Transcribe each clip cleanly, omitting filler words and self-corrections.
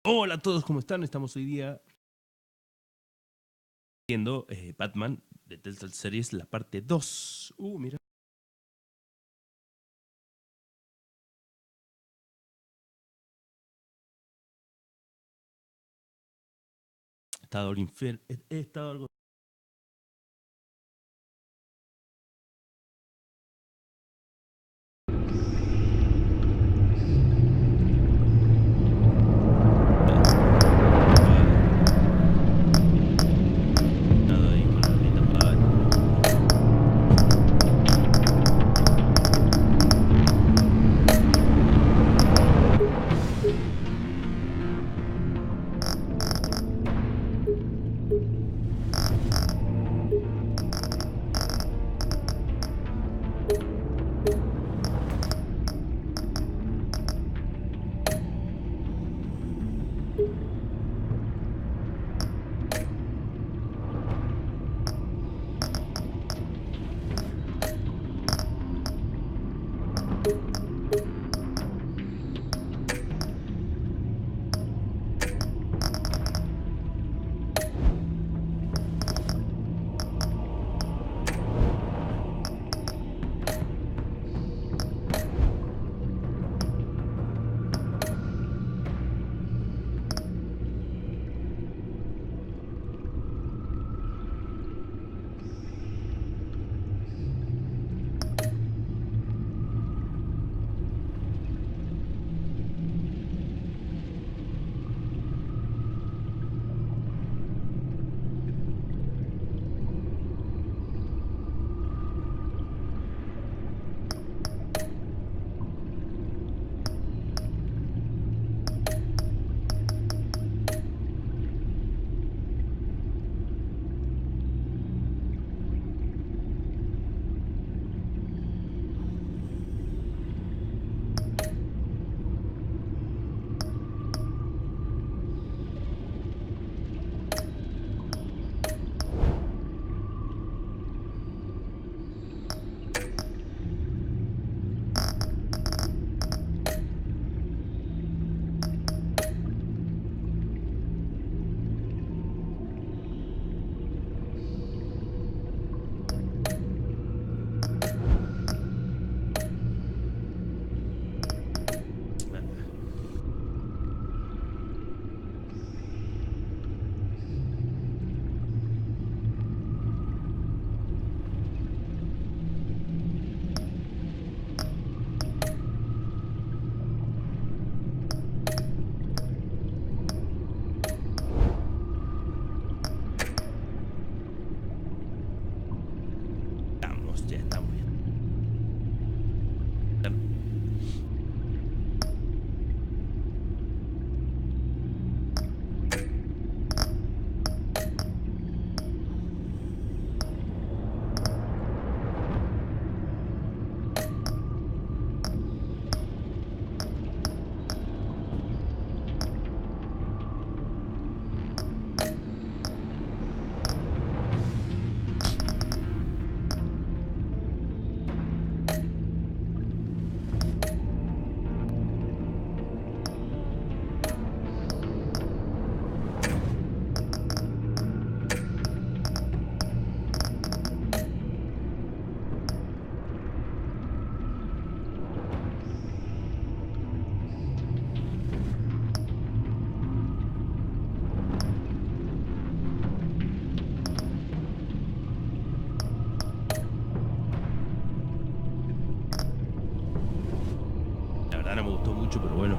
Hola a todos, ¿cómo están? Estamos hoy día viendo Batman de Telltale Series, la parte 2. Mira. He estado he estado algo. Nada ahí con la neta apagada. Ya estamos bien. La verdad no me gustó mucho, pero bueno.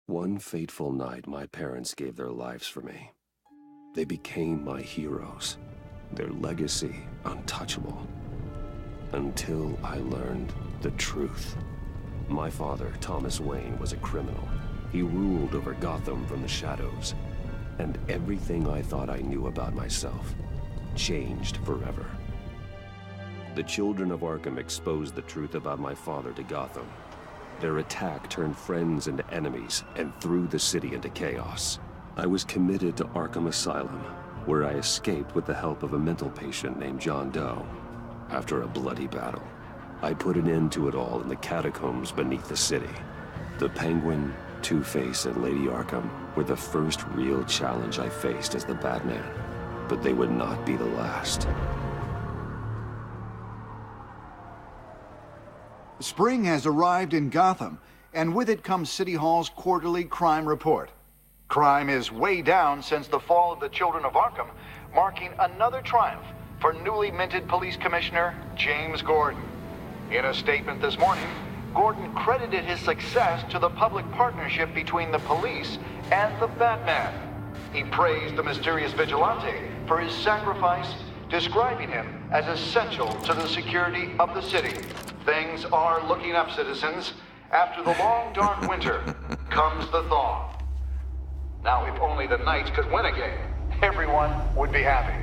One fateful night, my parents gave their lives for me. They became my heroes, their legacy untouchable. Until I learned the truth. My father, Thomas Wayne, was a criminal. He ruled over Gotham from the shadows. And everything I thought I knew about myself changed forever. The children of Arkham exposed the truth about my father to Gotham. Their attack turned friends into enemies and threw the city into chaos. I was committed to Arkham Asylum, where I escaped with the help of a mental patient named John Doe. After a bloody battle, I put an end to it all in the catacombs beneath the city. The Penguin, Two-Face, and Lady Arkham were the first real challenge I faced as the Batman, but they would not be the last. Spring has arrived in Gotham, and with it comes City Hall's quarterly crime report. Crime is way down since the fall of the Children of Arkham, marking another triumph for newly minted Police Commissioner James Gordon. In a statement this morning, Gordon credited his success to the public partnership between the police and the Batman. He praised the mysterious vigilante for his sacrifice, describing him as essential to the security of the city. Things are looking up, citizens. After the long, dark winter comes the thaw. Now, if only the Knights could win again, everyone would be happy.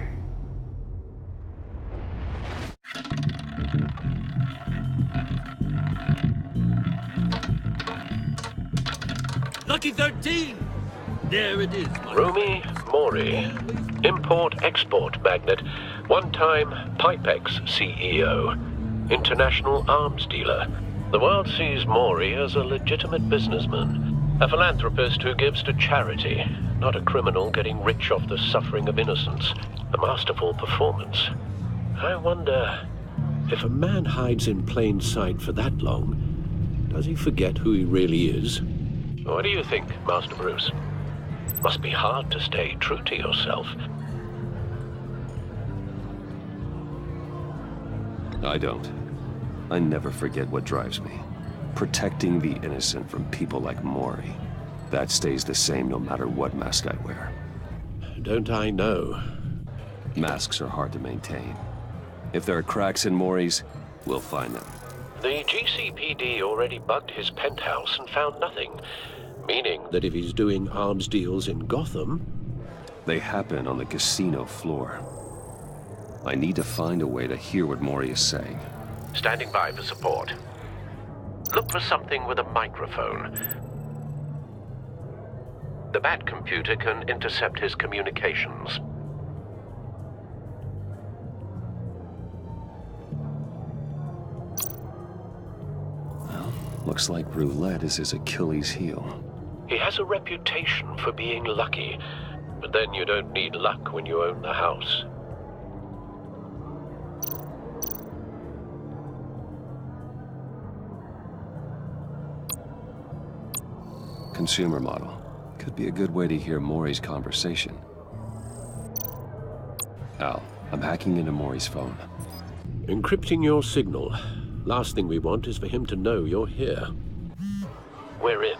Lucky 13! There it is. Rumi Mori, import-export magnate, one-time Pipex CEO, international arms dealer. The world sees Mori as a legitimate businessman, a philanthropist who gives to charity, not a criminal getting rich off the suffering of innocence. A masterful performance. I wonder, if a man hides in plain sight for that long, does he forget who he really is? What do you think, Master Bruce? Must be hard to stay true to yourself. I don't. I never forget what drives me. Protecting the innocent from people like Mori. That stays the same no matter what mask I wear. Don't I know? Masks are hard to maintain. If there are cracks in Mori's, we'll find them. The GCPD already bugged his penthouse and found nothing. Meaning that if he's doing arms deals in Gotham... They happen on the casino floor. I need to find a way to hear what Mori is saying. Standing by for support. Look for something with a microphone. The Bat computer can intercept his communications. Well, looks like roulette is his Achilles heel. He has a reputation for being lucky, but then you don't need luck when you own the house. Consumer model. Could be a good way to hear Mori's conversation. Al, I'm hacking into Mori's phone. Encrypting your signal. Last thing we want is for him to know you're here. We're in.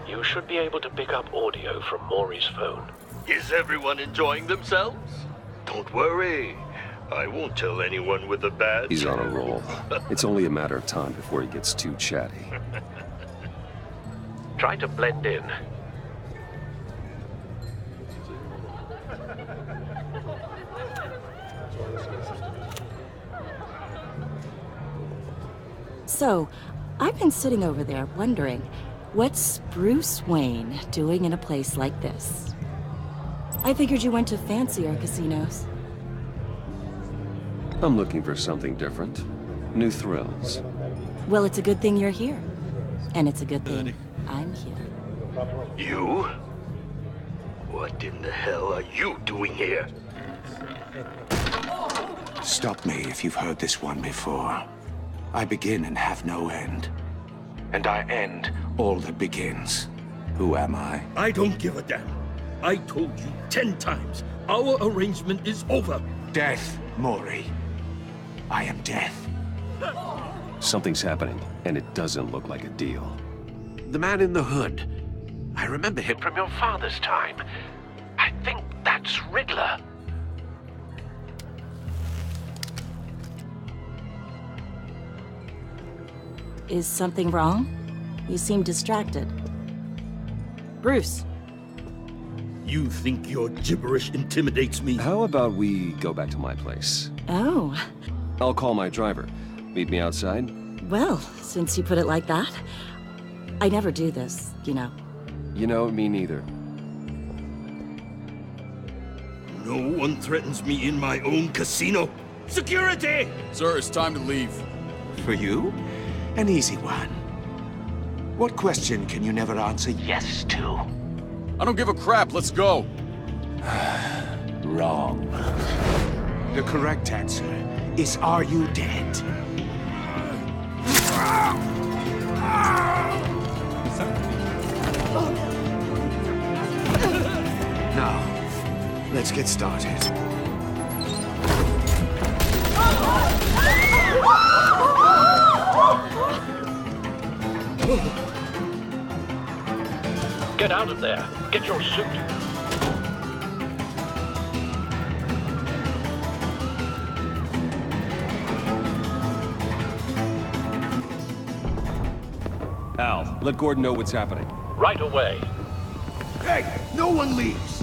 You should be able to pick up audio from Mori's phone. Is everyone enjoying themselves? Don't worry. I won't tell anyone with a badge. He's on a roll. It's only a matter of time before he gets too chatty. Try to blend in. So, I've been sitting over there wondering, what's Bruce Wayne doing in a place like this? I figured you went to fancier casinos. I'm looking for something different. New thrills. Well, it's a good thing you're here. And it's a good thing I'm here. You? What in the hell are you doing here? Stop me if you've heard this one before. I begin and have no end. And I end all that begins. Who am I? I don't give a damn. I told you 10 times. Our arrangement is over. Death, Mori. I am death. Something's happening, and it doesn't look like a deal. The man in the hood. I remember him from your father's time. I think that's Riddler. Is something wrong? You seem distracted. Bruce. You think your gibberish intimidates me? How about we go back to my place? Oh. I'll call my driver. Meet me outside? Well, since you put it like that, I never do this, you know. You know, me neither. No one threatens me in my own casino. Security! Sir, it's time to leave. For you? An easy one. What question can you never answer yes to? I don't give a crap, let's go. Wrong. The correct answer is, are you dead? Now, let's get started. Get out of there. Get your suit. Al, let Gordon know what's happening. Right away. Hey, no one leaves!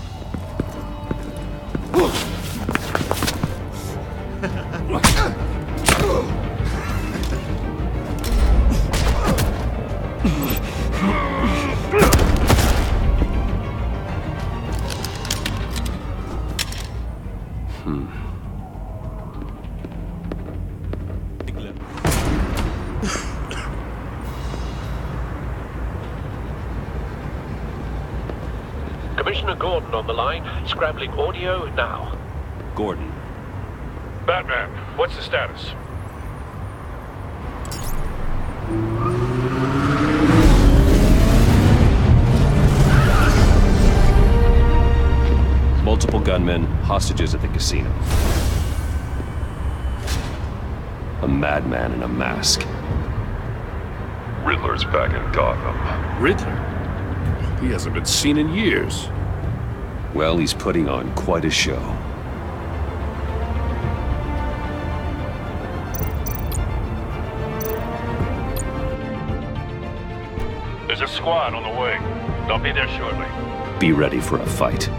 Commissioner Gordon on the line. Scrambling audio now. Gordon. Batman, what's the status? Multiple gunmen, hostages at the casino. A madman in a mask. Riddler's back in Gotham. Riddler? He hasn't been seen in years. Well, he's putting on quite a show. There's a squad on the way. They'll be there shortly. Be ready for a fight.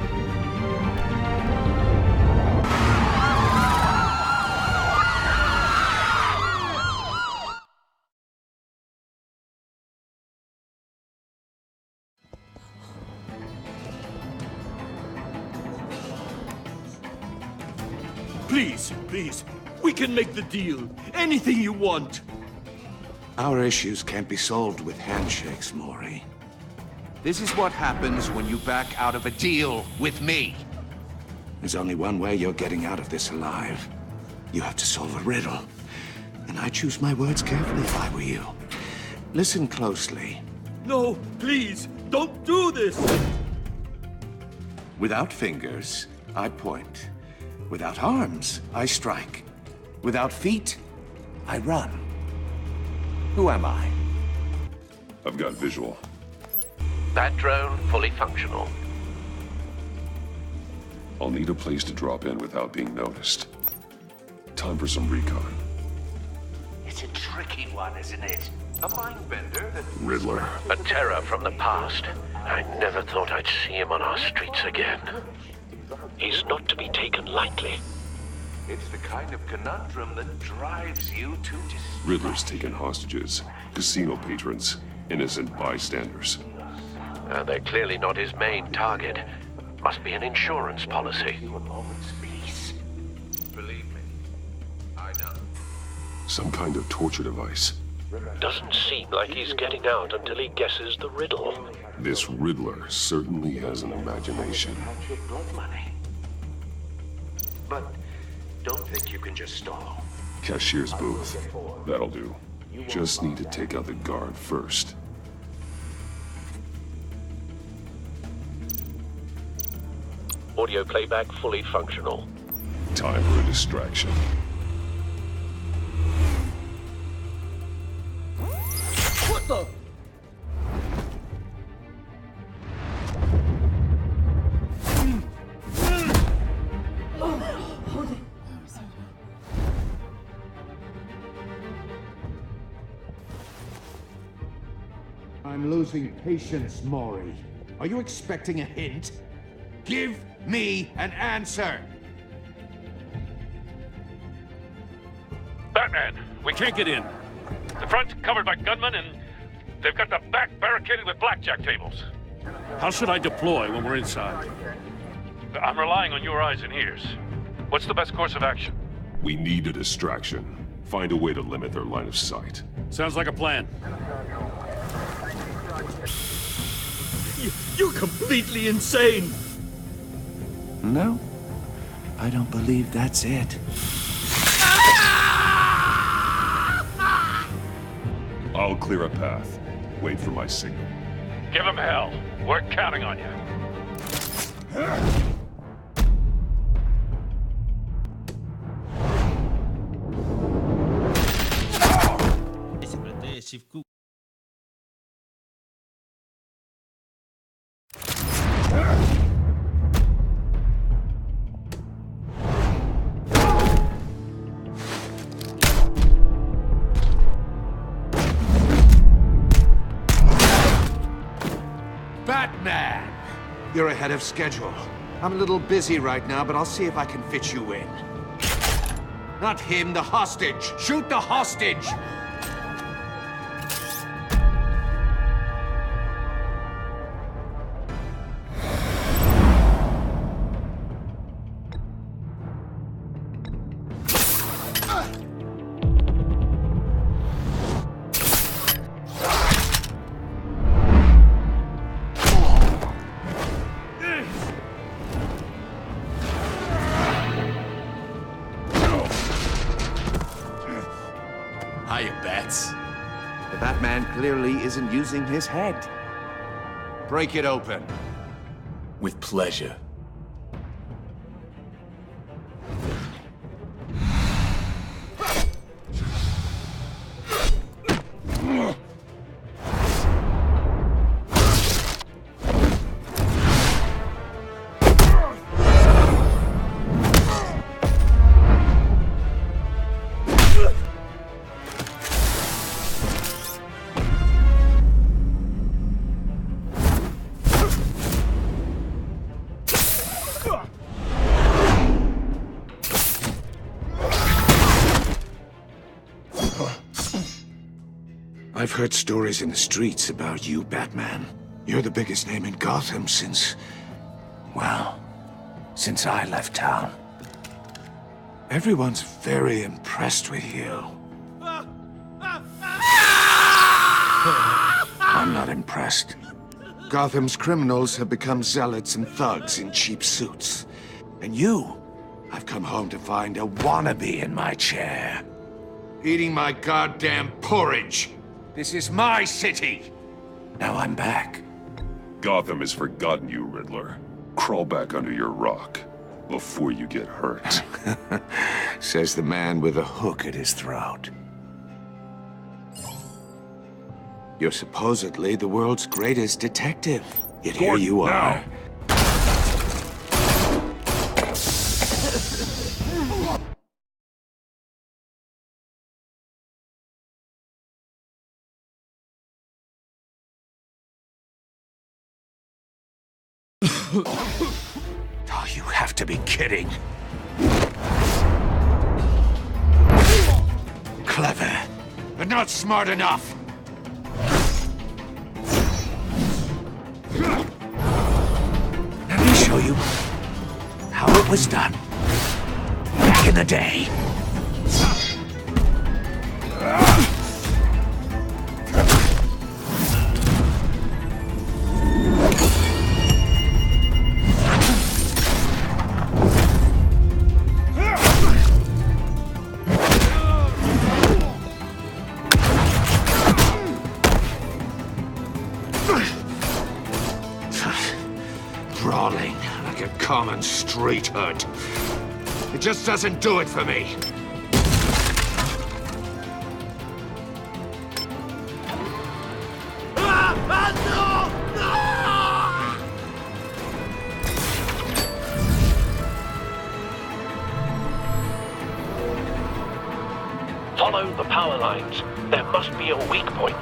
Please, please, we can make the deal. Anything you want. Our issues can't be solved with handshakes, Mori. This is what happens when you back out of a deal with me. There's only one way you're getting out of this alive. You have to solve a riddle. And I choose my words carefully if I were you. Listen closely. No, please, don't do this. Without fingers, I point. Without arms, I strike. Without feet, I run. Who am I? I've got visual. That drone fully functional. I'll need a place to drop in without being noticed. Time for some recon. It's a tricky one, isn't it? A mind bender that... Riddler. A terror from the past. I never thought I'd see him on our streets again. He's not to be taken lightly. It's the kind of conundrum that drives you to despair. Riddler's taken hostages. Casino patrons. Innocent bystanders. They're clearly not his main target. Must be an insurance policy. A moment's peace. Believe me, I know. Some kind of torture device. Doesn't seem like he's getting out until he guesses the riddle. This Riddler certainly has an imagination. Your blood money. But don't think you can just stall. Cashier's booth. That'll do. Just need to take out the guard first. Audio playback fully functional. Time for a distraction. What the? I'm losing patience, Maury. Are you expecting a hint? Give me an answer! Batman, we can't get in. The front's covered by gunmen, and they've got the back barricaded with blackjack tables. How should I deploy when we're inside? I'm relying on your eyes and ears. What's the best course of action? We need a distraction. Find a way to limit their line of sight. Sounds like a plan. You're completely insane! No, I don't believe that's it. I'll clear a path. Wait for my signal. Give him hell. We're counting on you. Ese protege Shift Q. Batman! You're ahead of schedule. I'm a little busy right now, but I'll see if I can fit you in. Not him, the hostage! Shoot the hostage! Hiya, Bats. The Batman clearly isn't using his head. Break it open. With pleasure. I've heard stories in the streets about you, Batman. You're the biggest name in Gotham since... well, since I left town. Everyone's very impressed with you. I'm not impressed. Gotham's criminals have become zealots and thugs in cheap suits. And you, I've come home to find a wannabe in my chair. Eating my goddamn porridge. This is my city. Now I'm back. Gotham has forgotten you, Riddler. Crawl back under your rock before you get hurt. Says the man with a hook at his throat. You're supposedly the world's greatest detective. Yet here you are. Oh, you have to be kidding. Clever, but not smart enough. Let me show you how it was done back in the day. brawling like a common street hood. It just doesn't do it for me. Follow the power lines. There must be a weak point.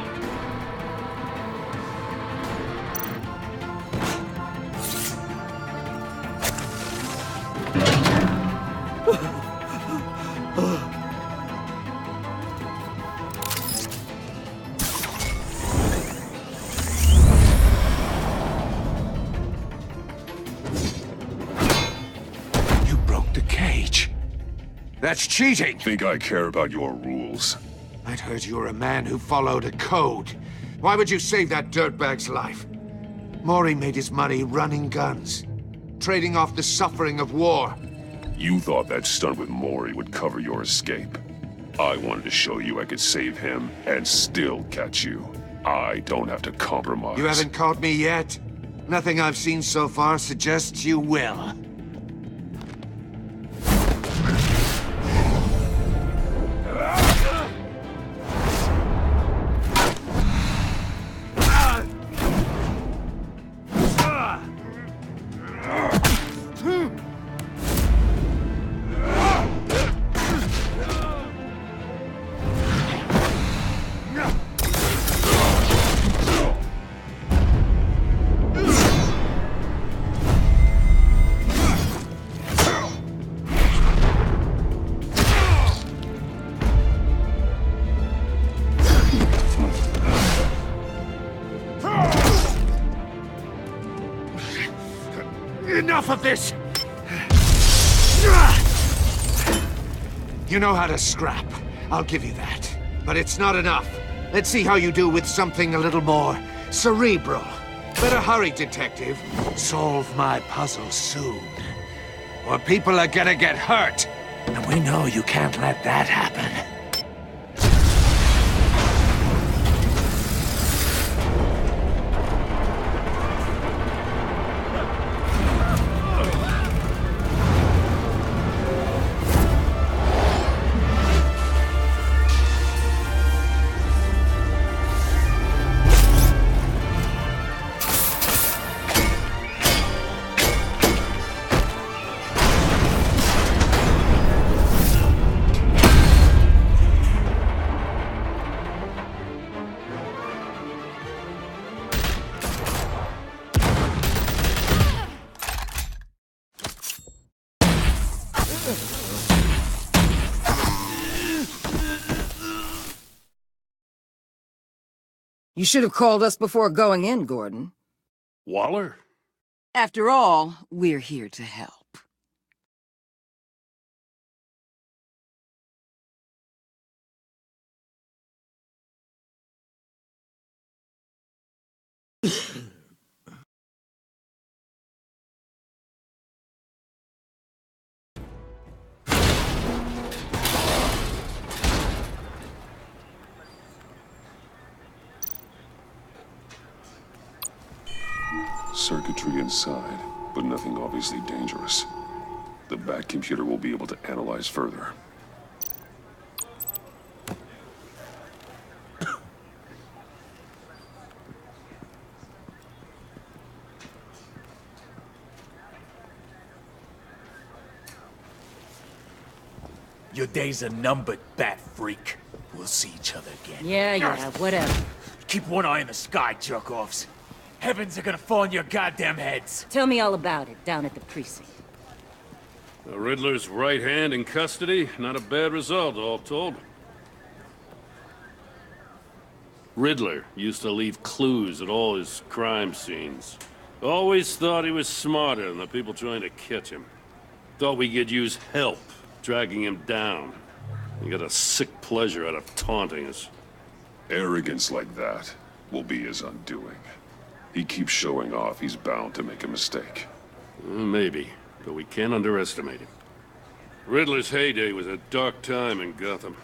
You broke the cage. That's cheating! Think I care about your rules? I'd heard you were a man who followed a code. Why would you save that dirtbag's life? Mori made his money running guns, trading off the suffering of war. You thought that stunt with Mori would cover your escape. I wanted to show you I could save him and still catch you. I don't have to compromise. You haven't caught me yet. Nothing I've seen so far suggests you will. Enough of this! You know how to scrap. I'll give you that. But it's not enough. Let's see how you do with something a little more cerebral. Better hurry, detective. Solve my puzzle soon. Or people are gonna get hurt. And we know you can't let that happen. You should have called us before going in, Gordon. Waller? After all, we're here to help. Circuitry inside, but nothing obviously dangerous. The back computer will be able to analyze further. Your days are numbered, bat freak. We'll see each other again. Yeah, whatever. Keep one eye in the sky, jerk-offs. Heavens are gonna fall on your goddamn heads. Tell me all about it down at the precinct. The Riddler's right hand in custody. Not a bad result, all told. Riddler used to leave clues at all his crime scenes. Always thought he was smarter than the people trying to catch him. Thought we could use help dragging him down. He got a sick pleasure out of taunting us. Arrogance like that will be his undoing. He keeps showing off, he's bound to make a mistake. Maybe, but we can't underestimate him. Riddler's heyday was a dark time in Gotham.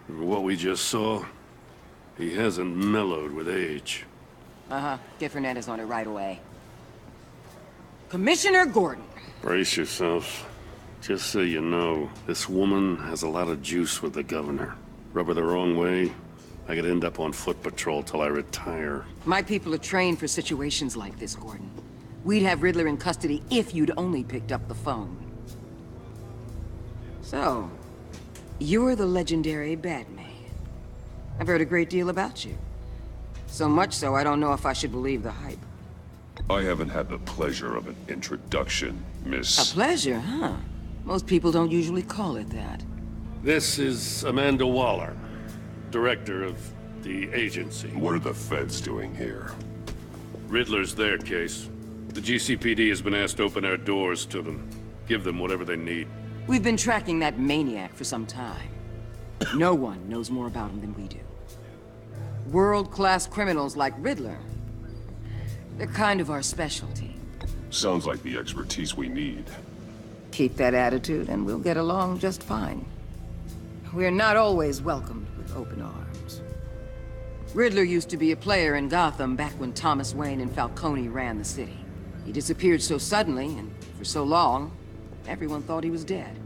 And what we just saw, he hasn't mellowed with age. Uh-huh. Get Fernandez on it right away. Commissioner Gordon. Brace yourself. Just so you know, this woman has a lot of juice with the governor. Rub her the wrong way, I could end up on foot patrol till I retire. My people are trained for situations like this, Gordon. We'd have Riddler in custody if you'd only picked up the phone. So, you're the legendary Batman. I've heard a great deal about you. So much so, I don't know if I should believe the hype. I haven't had the pleasure of an introduction, Miss... A pleasure, huh? Most people don't usually call it that. This is Amanda Waller, director of the agency. What are the feds doing here? Riddler's their case. The GCPD has been asked to open our doors to them. Give them whatever they need. We've been tracking that maniac for some time. No one knows more about him than we do. World-class criminals like Riddler. They're kind of our specialty. Sounds like the expertise we need. Keep that attitude and we'll get along just fine. We're not always welcomed with open arms. Riddler used to be a player in Gotham back when Thomas Wayne and Falcone ran the city. He disappeared so suddenly and for so long, everyone thought he was dead.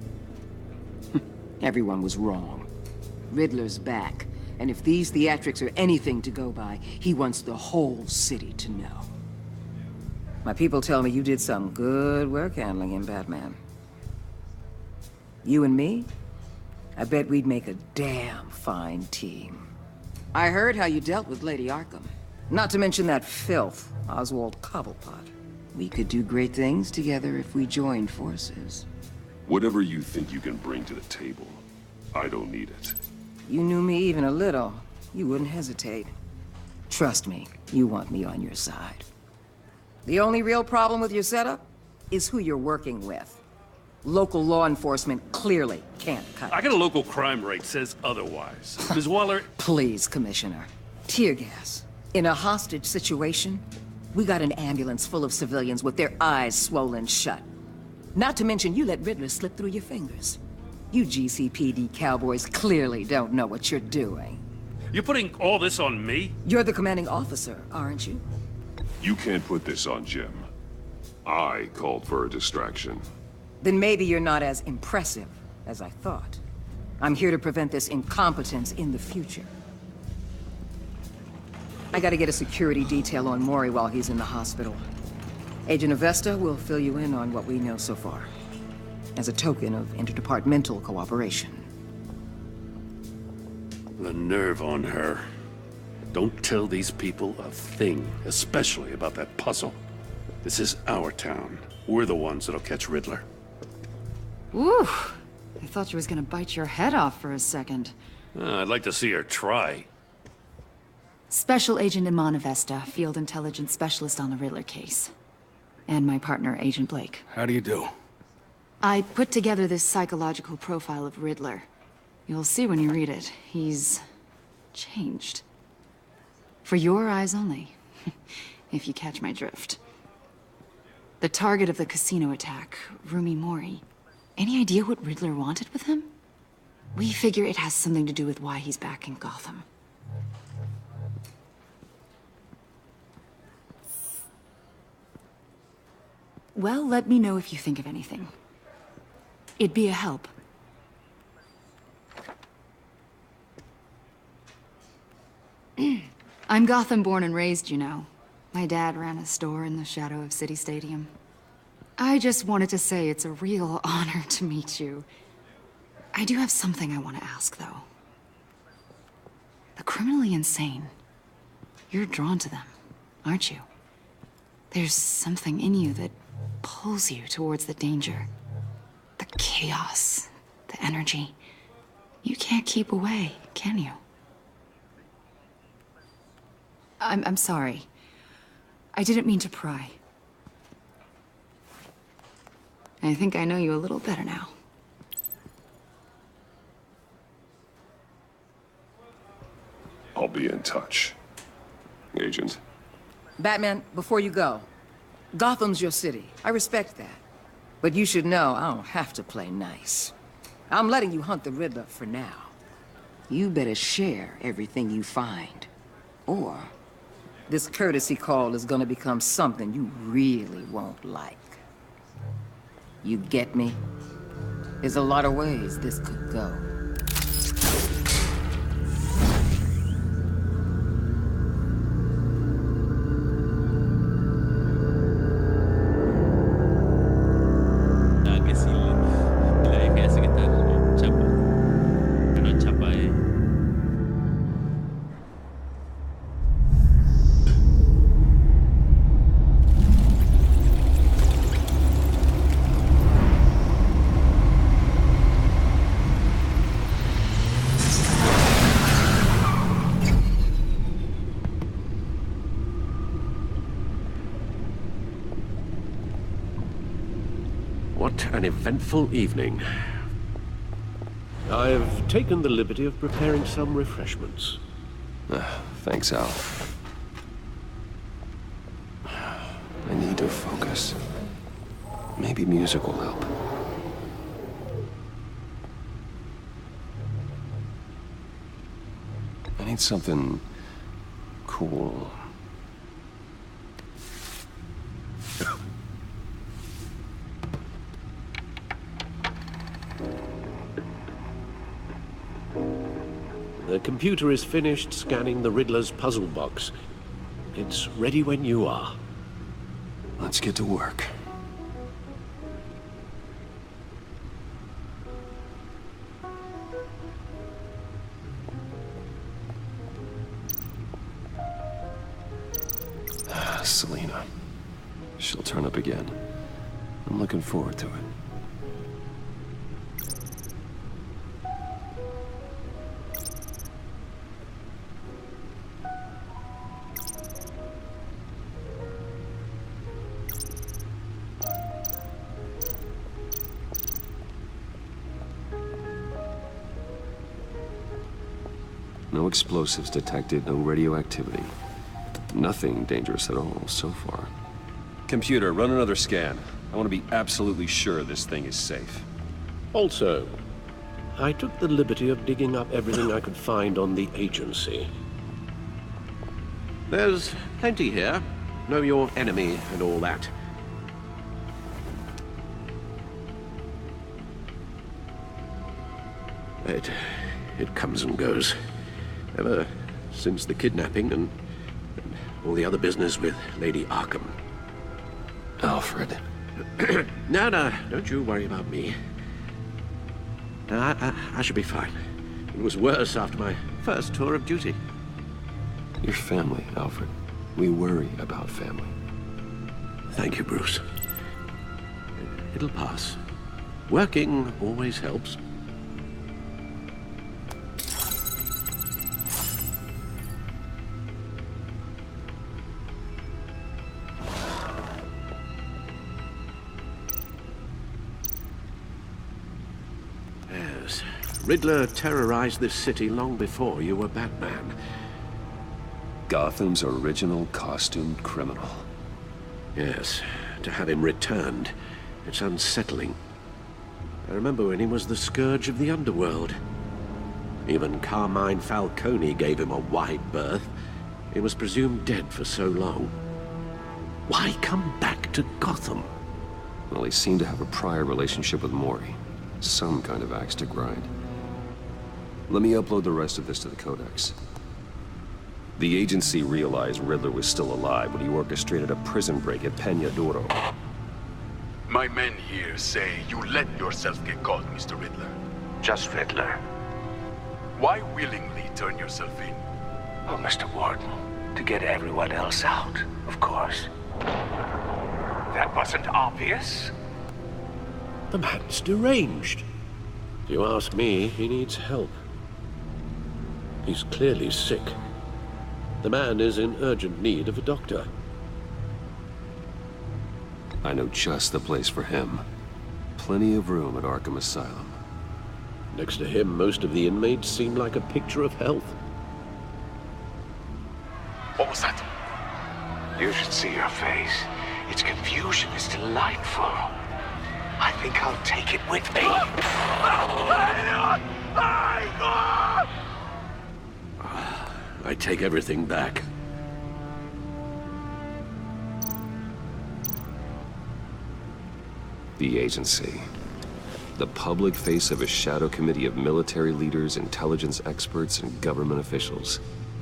Everyone was wrong. Riddler's back, and if these theatrics are anything to go by, he wants the whole city to know. My people tell me you did some good work handling him, Batman. You and me? I bet we'd make a damn fine team. I heard how you dealt with Lady Arkham. Not to mention that filth, Oswald Cobblepot. We could do great things together if we joined forces. Whatever you think you can bring to the table, I don't need it. You knew me even a little, you wouldn't hesitate. Trust me, you want me on your side. The only real problem with your setup is who you're working with. Local law enforcement clearly can't cut it. I got a local crime rate says otherwise. Ms. Waller... Please, Commissioner. Tear gas. In a hostage situation, we got an ambulance full of civilians with their eyes swollen shut. Not to mention you let Riddler slip through your fingers. You GCPD cowboys clearly don't know what you're doing. You're putting all this on me? You're the commanding officer, aren't you? You can't put this on Jim. I called for a distraction. Then maybe you're not as impressive as I thought. I'm here to prevent this incompetence in the future. I gotta get a security detail on Mori while he's in the hospital. Agent Avesta will fill you in on what we know so far, as a token of interdepartmental cooperation. The nerve on her. Don't tell these people a thing, especially about that puzzle. This is our town. We're the ones that'll catch Riddler. Ooh, I thought she was gonna bite your head off for a second. I'd like to see her try. Special Agent Iman Avesta, Field Intelligence Specialist on the Riddler case. And my partner, Agent Blake. How do you do? I put together this psychological profile of Riddler. You'll see when you read it. He's... changed. For your eyes only, if you catch my drift. The target of the casino attack, Rumi Mori. Any idea what Riddler wanted with him? We figure it has something to do with why he's back in Gotham. Well, let me know if you think of anything. It'd be a help. I'm Gotham born and raised, you know. My dad ran a store in the shadow of City Stadium. I just wanted to say it's a real honor to meet you. I do have something I want to ask, though. The criminally insane. You're drawn to them, aren't you? There's something in you that pulls you towards the danger. The chaos, the energy. You can't keep away, can you? I'm sorry. I didn't mean to pry. I think I know you a little better now. I'll be in touch. Agent. Batman, before you go, Gotham's your city. I respect that. But you should know I don't have to play nice. I'm letting you hunt the Riddler for now. You better share everything you find. Or this courtesy call is gonna become something you really won't like. You get me? There's a lot of ways this could go. Que sí, la vieja hace que está chapa. Pero no chapa, What an eventful evening. I've taken the liberty of preparing some refreshments. Thanks, Al. I need to focus. Maybe music will help. I need something cool. The computer is finished scanning the Riddler's puzzle box. It's ready when you are. Let's get to work. Selena. She'll turn up again. I'm looking forward to it. No explosives detected, no radioactivity. Nothing dangerous at all so far. Computer, run another scan. I want to be absolutely sure this thing is safe. Also, I took the liberty of digging up everything I could find on the agency. There's plenty here. Know your enemy and all that. It comes and goes. Ever since the kidnapping and all the other business with Lady Arkham. Alfred. No, don't you worry about me. I should be fine. It was worse after my first tour of duty. Your family, Alfred. We worry about family. Thank you, Bruce. It'll pass. Working always helps. Riddler terrorized this city long before you were Batman. Gotham's original costumed criminal. Yes, to have him returned, it's unsettling. I remember when he was the scourge of the underworld. Even Carmine Falcone gave him a wide berth. He was presumed dead for so long. Why come back to Gotham? Well, he seemed to have a prior relationship with Mori. Some kind of axe to grind. Let me upload the rest of this to the Codex. The agency realized Riddler was still alive when he orchestrated a prison break at Peña Duro. My men here say you let yourself get caught, Mr. Riddler. Just Riddler. Why willingly turn yourself in? Oh, Mr. Warden, to get everyone else out, of course. That wasn't obvious? The man's deranged. If you ask me, he needs help. He's clearly sick. The man is in urgent need of a doctor. I know just the place for him. Plenty of room at Arkham Asylum. Next to him, most of the inmates seem like a picture of health. What was that? You should see your face. Its confusion is delightful. I think I'll take it with me. I take everything back. The agency. The public face of a shadow committee of military leaders, intelligence experts, and government officials.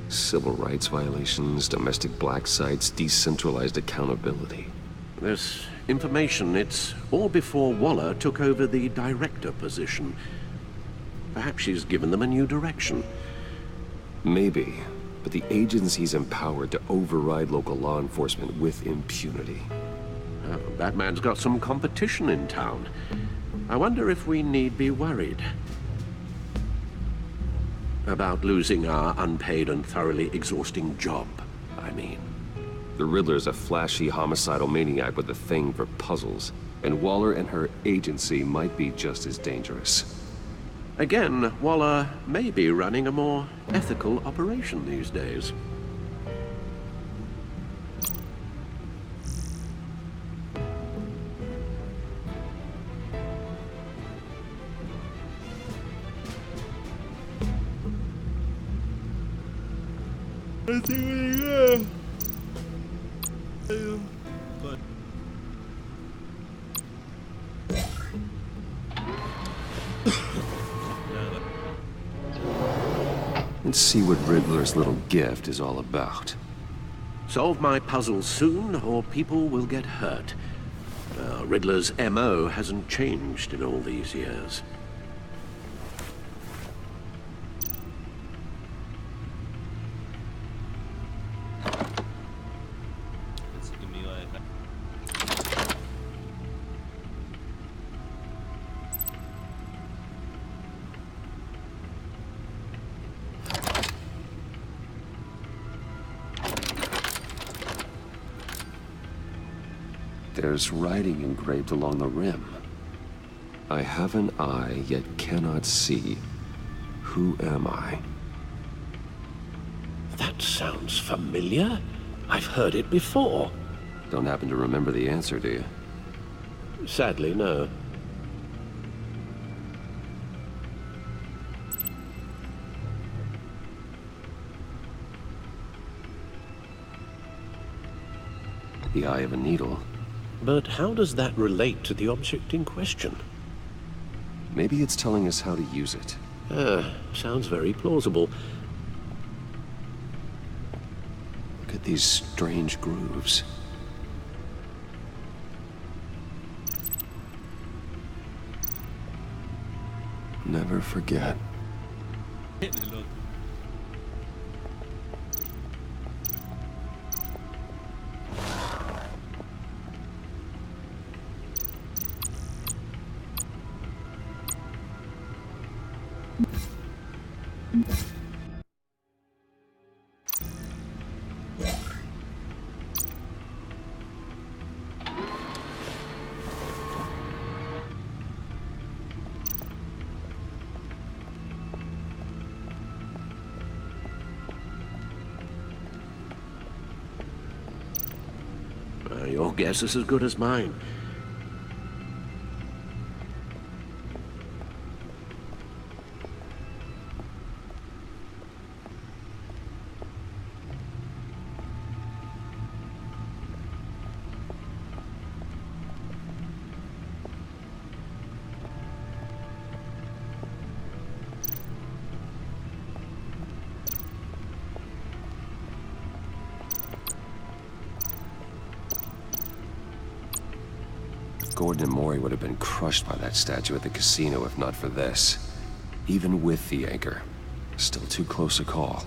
Civil rights violations, domestic black sites, decentralized accountability. This information, it's all before Waller took over the director position. Perhaps she's given them a new direction. Maybe, but the agency's empowered to override local law enforcement with impunity. Batman's got some competition in town. I wonder if we need be worried about losing our unpaid and thoroughly exhausting job, I mean. The Riddler's a flashy homicidal maniac with a thing for puzzles, and Waller and her agency might be just as dangerous. Again, Waller may be running a more ethical operation these days. Let's see what Riddler's little gift is all about. Solve my puzzle soon, or people will get hurt. Riddler's MO hasn't changed in all these years. There's writing engraved along the rim. I have an eye, yet cannot see. Who am I? That sounds familiar. I've heard it before. Don't happen to remember the answer, do you? Sadly, no. The eye of a needle. But how does that relate to the object in question? Maybe it's telling us how to use it. Sounds very plausible. Look at these strange grooves. Never forget. Your guess is as good as mine. Gordon and Mori would have been crushed by that statue at the casino if not for this. Even with the anchor, still too close a call.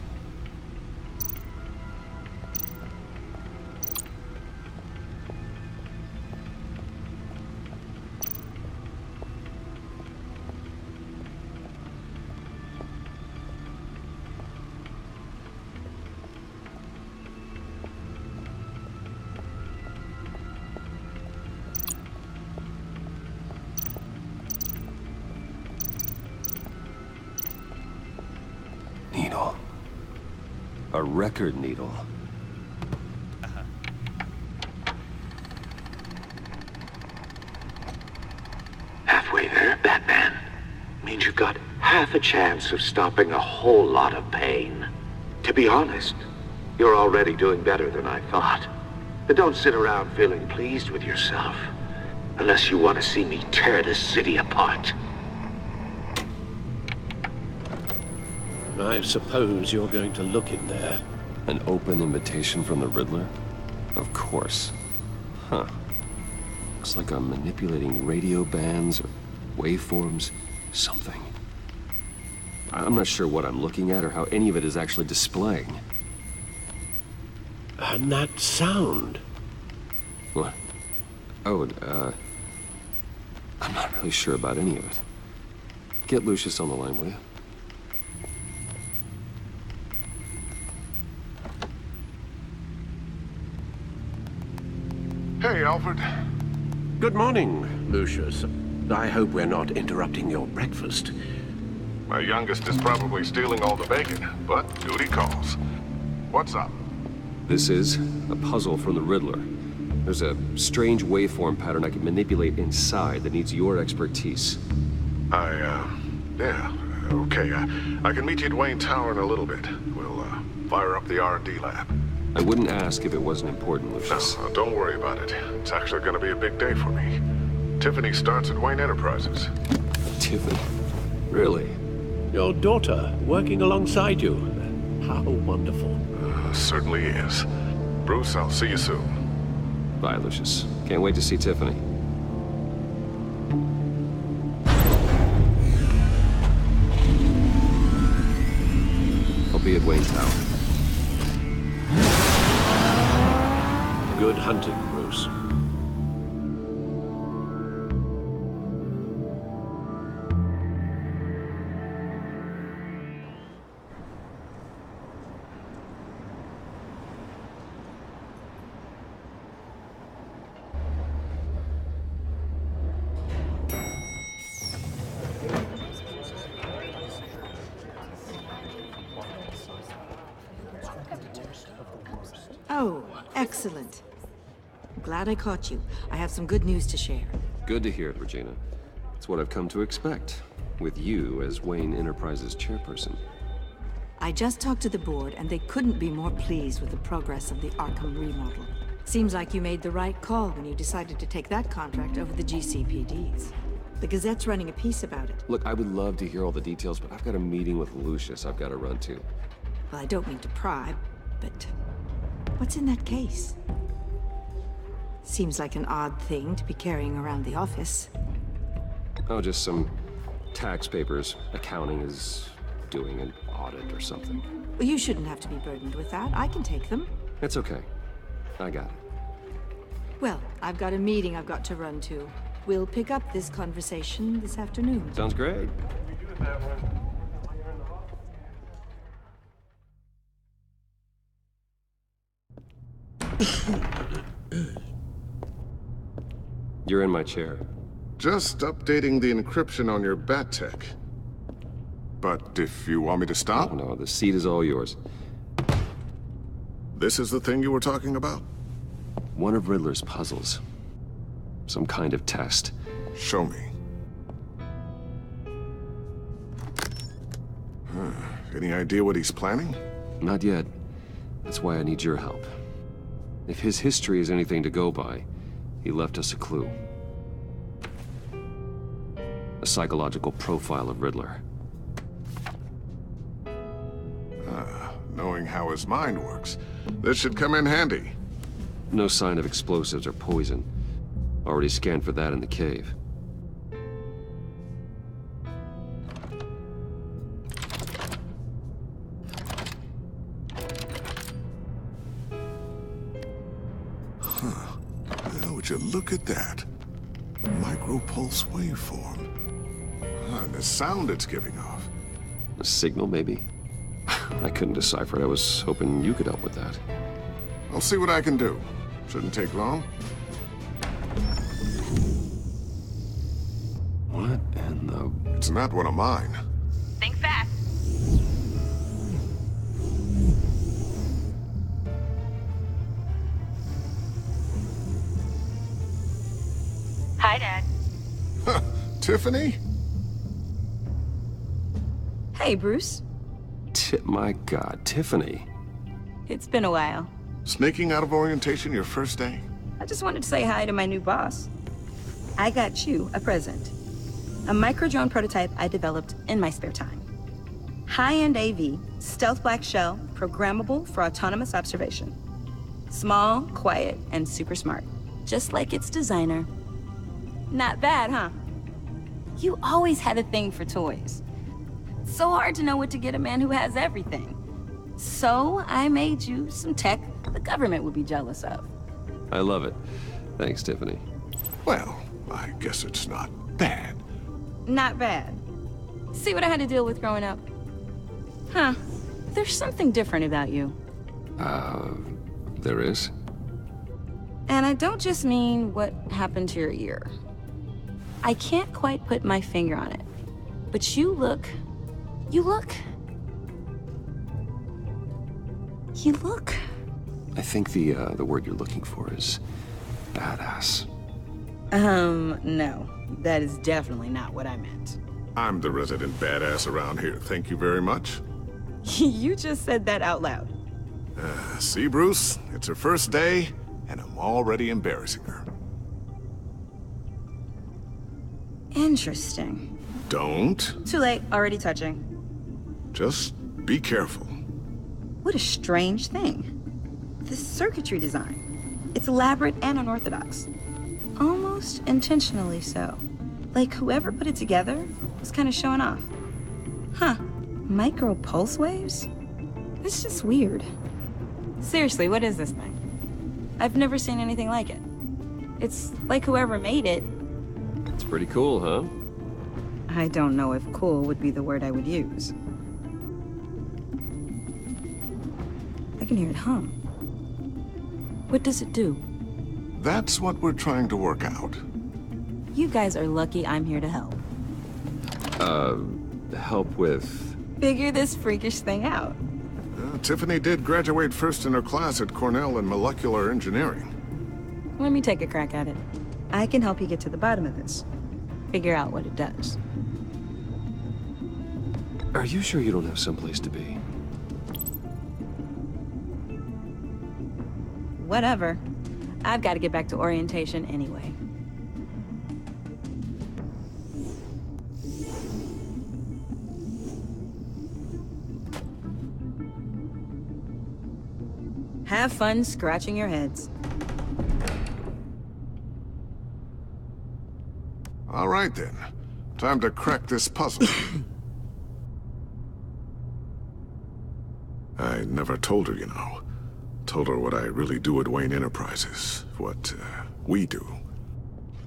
Needle. A record needle. Halfway there, Batman. Means you've got half a chance of stopping a whole lot of pain. To be honest, you're already doing better than I thought. But don't sit around feeling pleased with yourself. Unless you want to see me tear this city apart. I suppose you're going to look in there. An open invitation from the Riddler? Of course. Huh. Looks like I'm manipulating radio bands or waveforms. Something. I'm not sure what I'm looking at or how any of it is actually displaying. And that sound? What? Oh, I'm not really sure about any of it. Get Lucius on the line, will you? Hey, Alfred. Good morning, Lucius. I hope we're not interrupting your breakfast. My youngest is probably stealing all the bacon, but duty calls. What's up? This is a puzzle from the Riddler. There's a strange waveform pattern I can manipulate inside that needs your expertise. Yeah, okay. I can meet you at Wayne Tower in a little bit. We'll, fire up the R&D lab. I wouldn't ask if it wasn't important, Lucius. No, don't worry about it. It's actually gonna be a big day for me. Tiffany starts at Wayne Enterprises. Tiffany? Really? Your daughter working alongside you. How wonderful. Certainly is. Bruce, I'll see you soon. Bye, Lucius. Can't wait to see Tiffany. I'll be at Wayne Tower. Good hunting, Bruce. Oh, excellent. Glad I caught you. I have some good news to share. Good to hear it, Regina. It's what I've come to expect, with you as Wayne Enterprises chairperson. I just talked to the board, and they couldn't be more pleased with the progress of the Arkham remodel. Seems like you made the right call when you decided to take that contract over the GCPD's. The Gazette's running a piece about it. Look, I would love to hear all the details, but I've got a meeting with Lucius I've got to run to. Well, I don't mean to pry, but what's in that case? Seems like an odd thing to be carrying around the office. Oh, just some tax papers. Accounting is doing an audit or something. Well, you shouldn't have to be burdened with that. I can take them. It's okay. I got it. Well, I've got a meeting I've got to run to. We'll pick up this conversation this afternoon. Sounds great. You're in my chair. Just updating the encryption on your bat tech. But if you want me to stop? Oh, no, the seat is all yours. This is the thing you were talking about? One of Riddler's puzzles. Some kind of test. Show me. Any idea what he's planning? Not yet. That's why I need your help. If his history is anything to go by, he left us a clue. A psychological profile of Riddler. Knowing how his mind works, this should come in handy. No sign of explosives or poison. Already scanned for that in the cave. Now, would you look at that? Micropulse waveform. And the sound it's giving off. A signal, maybe? I couldn't decipher it. I was hoping you could help with that. I'll see what I can do. Shouldn't take long. What in the... It's not one of mine. Think fast. Hi, Dad. Tiffany? Hey, Bruce. My God, Tiffany. It's been a while. Sneaking out of orientation your first day? I just wanted to say hi to my new boss. I got you a present. A micro-drone prototype I developed in my spare time. High-end AV, stealth black shell, programmable for autonomous observation. Small, quiet, and super smart. Just like its designer. Not bad, huh? You always had a thing for toys. So hard to know what to get a man who has everything. So I made you some tech the government would be jealous of. I love it. Thanks, Tiffany. Well, I guess it's not bad. Not bad. See what I had to deal with growing up? Huh. There's something different about you. There is? And I don't just mean what happened to your ear. I can't quite put my finger on it. But you look... I think the word you're looking for is badass. No. That is definitely not what I meant. I'm the resident badass around here. Thank you very much. You just said that out loud. See, Bruce? It's her first day, and I'm already embarrassing her. Interesting. Don't. Too late. Already touching. Just be careful. What a strange thing. This circuitry design. It's elaborate and unorthodox. Almost intentionally so. Like whoever put it together was kind of showing off. Huh. Micro pulse waves? It's just weird. Seriously, what is this thing? I've never seen anything like it. It's like whoever made it. It's pretty cool, huh? I don't know if cool would be the word I would use. I can hear it hum. What does it do? That's what we're trying to work out. You guys are lucky I'm here to help. Help with... Figure this freakish thing out. Tiffany did graduate first in her class at Cornell in molecular engineering. Let me take a crack at it. I can help you get to the bottom of this. Figure out what it does. Are you sure you don't have someplace to be? Whatever. I've got to get back to orientation anyway. Have fun scratching your heads. All right, then. Time to crack this puzzle. I never told her, you know. Told her what I really do at Wayne Enterprises. What, we do.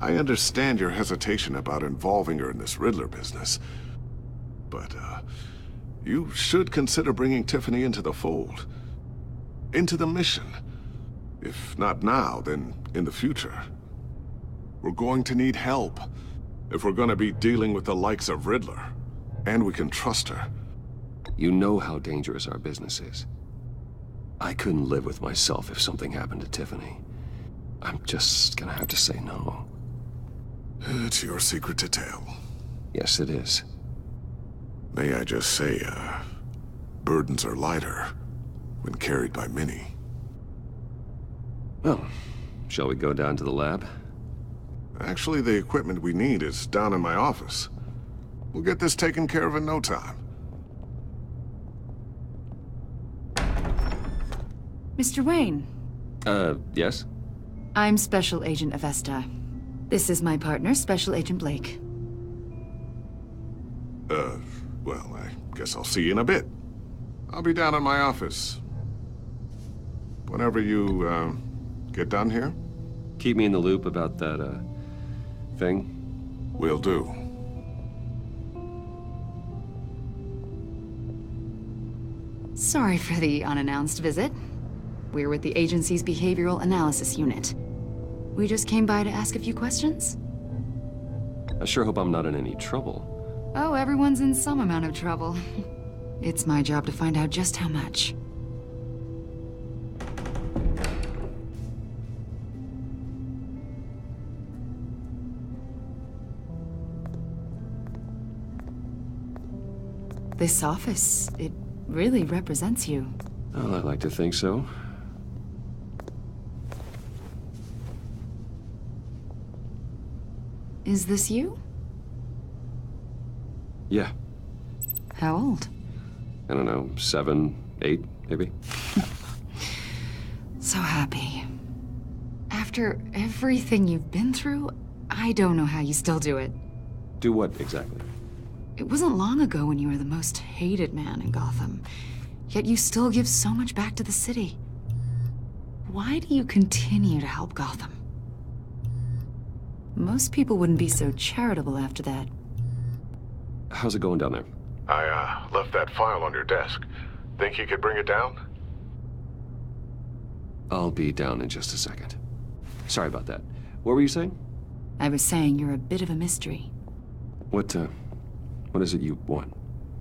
I understand your hesitation about involving her in this Riddler business. But, you should consider bringing Tiffany into the fold. Into the mission. If not now, then in the future. We're going to need help. If we're gonna be dealing with the likes of Riddler. And we can trust her. You know how dangerous our business is. I couldn't live with myself if something happened to Tiffany. I'm just gonna have to say no. It's your secret to tell. Yes, it is. May I just say, burdens are lighter when carried by many. Well, shall we go down to the lab? Actually, the equipment we need is down in my office. We'll get this taken care of in no time. Mr. Wayne. Yes? I'm Special Agent Avesta. This is my partner, Special Agent Blake. Well, I guess I'll see you in a bit. I'll be down in my office. Whenever you, get done here? Keep me in the loop about that, thing? Will do. Sorry for the unannounced visit. We're with the agency's Behavioral Analysis Unit. We just came by to ask a few questions. I sure hope I'm not in any trouble. Oh, everyone's in some amount of trouble. It's my job to find out just how much. This office, it really represents you. Well, I like to think so. Is this you? Yeah. How old? I don't know, 7, 8, maybe? So happy. After everything you've been through, I don't know how you still do it. Do what, exactly? It wasn't long ago when you were the most hated man in Gotham, yet you still give so much back to the city. Why do you continue to help Gotham? Most people wouldn't be so charitable after that. How's it going down there? I left that file on your desk. Think you could bring it down? I'll be down in just a second. Sorry about that. What were you saying? I was saying you're a bit of a mystery. What is it you want?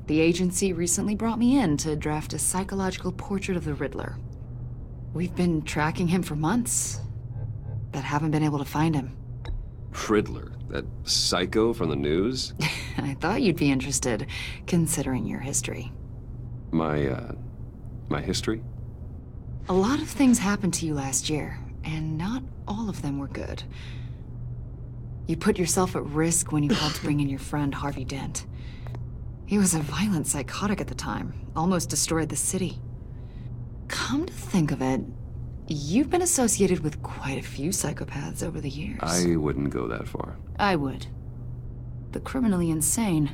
The agency recently brought me in to draft a psychological portrait of the Riddler. We've been tracking him for months, but haven't been able to find him. Riddler? That psycho from the news? I thought you'd be interested, considering your history. My history? A lot of things happened to you last year, and not all of them were good. You put yourself at risk when you helped bring in your friend Harvey Dent. He was a violent psychotic at the time, almost destroyed the city. Come to think of it, you've been associated with quite a few psychopaths over the years. I wouldn't go that far. I would. The criminally insane.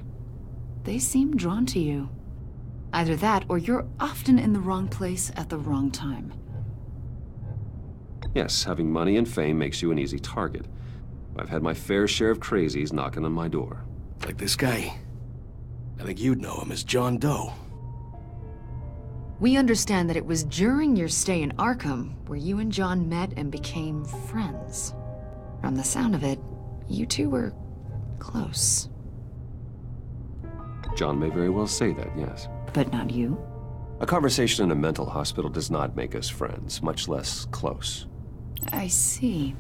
They seem drawn to you. Either that, or you're often in the wrong place at the wrong time. Yes, having money and fame makes you an easy target. I've had my fair share of crazies knocking on my door. Like this guy. I think you'd know him as John Doe. We understand that it was during your stay in Arkham where you and John met and became friends. From the sound of it, you two were close. John may very well say that, yes. But not you? A conversation in a mental hospital does not make us friends, much less close. I see.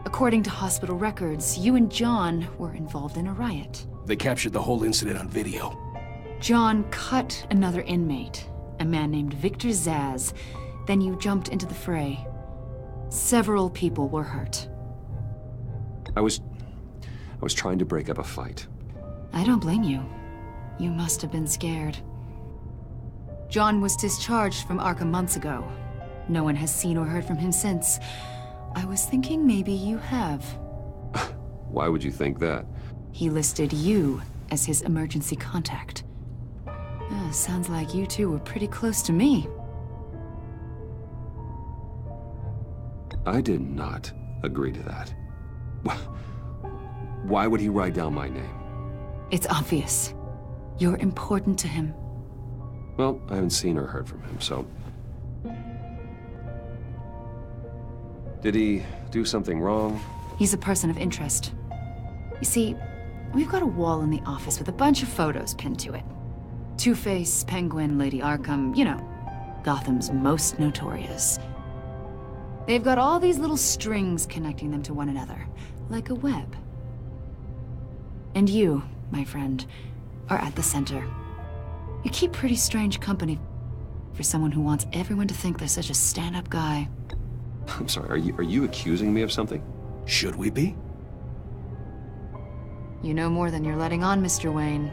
According to hospital records, you and John were involved in a riot. They captured the whole incident on video. John cut another inmate, a man named Victor Zsasz. Then you jumped into the fray. Several people were hurt. I was trying to break up a fight. I don't blame you. You must have been scared. John was discharged from Arkham months ago. No one has seen or heard from him since. I was thinking maybe you have. Why would you think that? He listed you as his emergency contact. Sounds like you two were pretty close to me. I did not agree to that. Why would he write down my name? It's obvious. You're important to him. Well, I haven't seen or heard from him, so... Did he do something wrong? He's a person of interest. You see, we've got a wall in the office with a bunch of photos pinned to it. Two-Face, Penguin, Lady Arkham, you know, Gotham's most notorious. They've got all these little strings connecting them to one another, like a web. And you, my friend, are at the center. You keep pretty strange company for someone who wants everyone to think they're such a stand-up guy. I'm sorry, are you accusing me of something? Should we be? You know more than you're letting on, Mr. Wayne.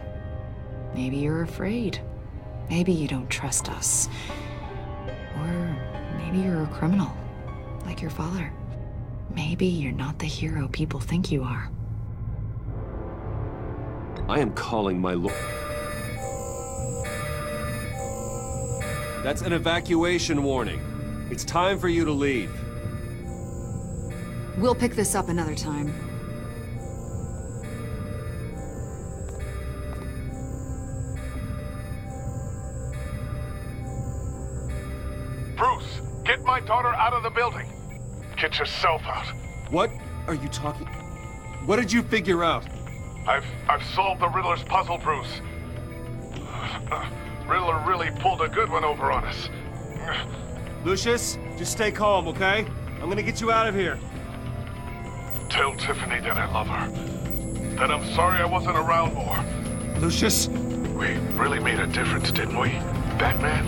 Maybe you're afraid. Maybe you don't trust us. Or maybe you're a criminal, like your father. Maybe you're not the hero people think you are. I am calling my lord. That's an evacuation warning. It's time for you to leave. We'll pick this up another time. Bruce, get my daughter out of the building. Get yourself out. What are you talking? What did you figure out? I've solved the Riddler's puzzle, Bruce. Riddler really pulled a good one over on us. Lucius, just stay calm, okay? I'm gonna get you out of here. Tell Tiffany that I love her. That I'm sorry I wasn't around more. Lucius? We really made a difference, didn't we, Batman?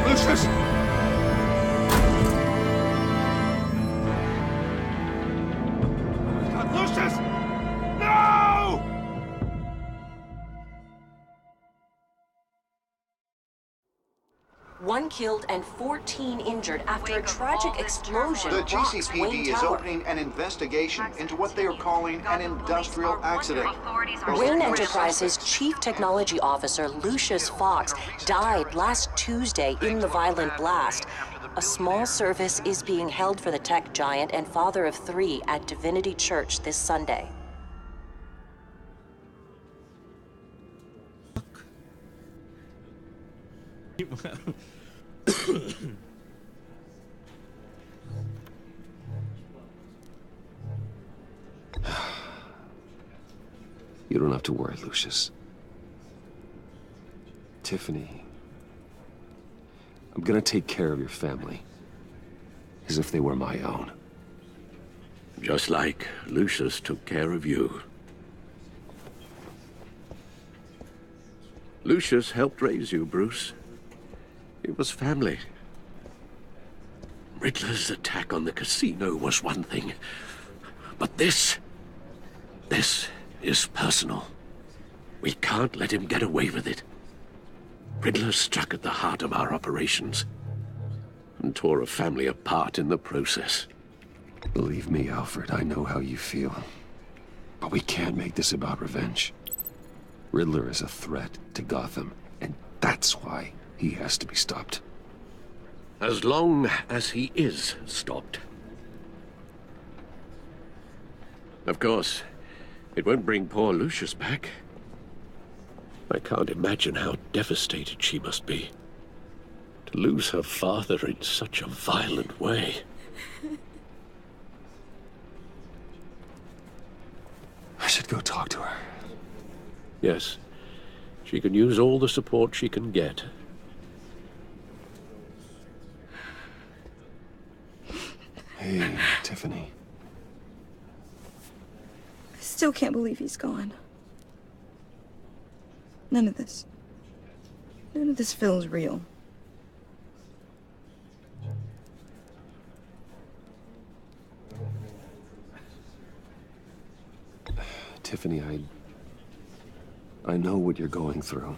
Lucius! Lucius! No! One killed and 14 injured after a tragic explosion. The rocks GCPD Wayne is Tower. opening an investigation into what they are calling an industrial accident. Wayne Enterprises' Chief Technology Officer, Lucius Fox, died last Tuesday in the violent blast. A small service is being held for the tech giant and father of 3 at Divinity Church this Sunday. You don't have to worry, Lucius. Tiffany, I'm gonna take care of your family. As if they were my own. Just like Lucius took care of you. Lucius helped raise you, Bruce. It was family. Riddler's attack on the casino was one thing. But this is personal. We can't let him get away with it. Riddler struck at the heart of our operations and tore a family apart in the process. Believe me, Alfred, I know how you feel. But we can't make this about revenge. Riddler is a threat to Gotham, and that's why he has to be stopped. As long as he is stopped. Of course, it won't bring poor Lucius back. I can't imagine how devastated she must be. To lose her father in such a violent way. I should go talk to her. Yes, she can use all the support she can get. Hey, Tiffany. I still can't believe he's gone. None of this feels real. Tiffany, I know what you're going through.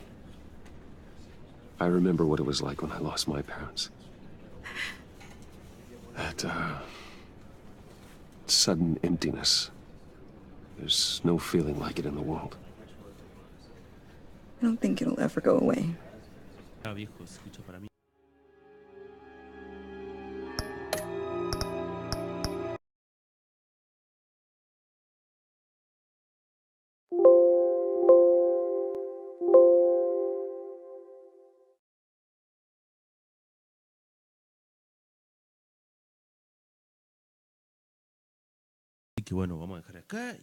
I remember what it was like when I lost my parents. That, sudden emptiness. There's no feeling like it in the world. I don't think it'll ever go away. Que bueno, vamos a dejar acá.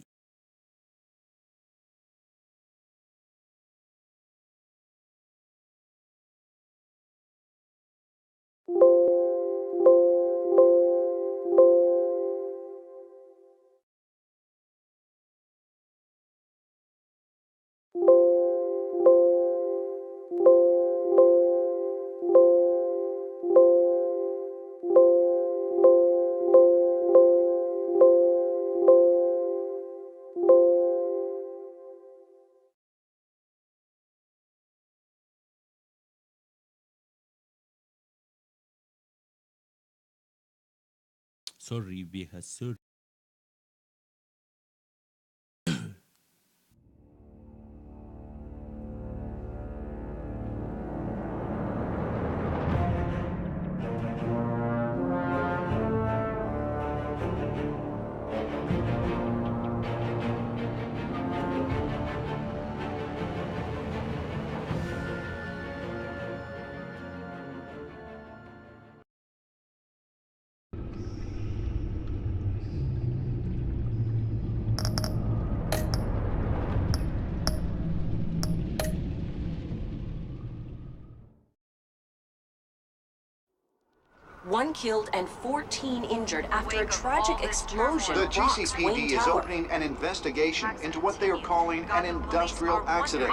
Sorry, vieja, sorry. One killed and 14 injured after a tragic explosion. The rocks GCPD Wayne is Tower. opening an investigation into what they are calling an industrial accident.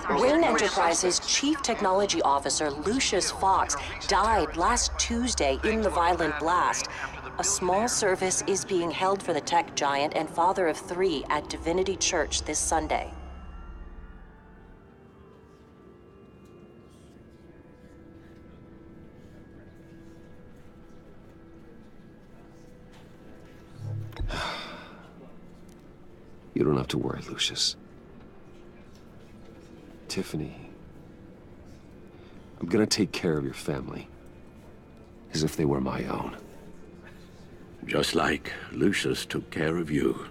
Wayne Enterprises' Chief Technology Officer, Lucius Fox, died last Tuesday in the violent blast. A small service is being held for the tech giant and father of 3 at Divinity Church this Sunday. You don't have to worry, Lucius. Tiffany, I'm gonna take care of your family, as if they were my own. Just like Lucius took care of you.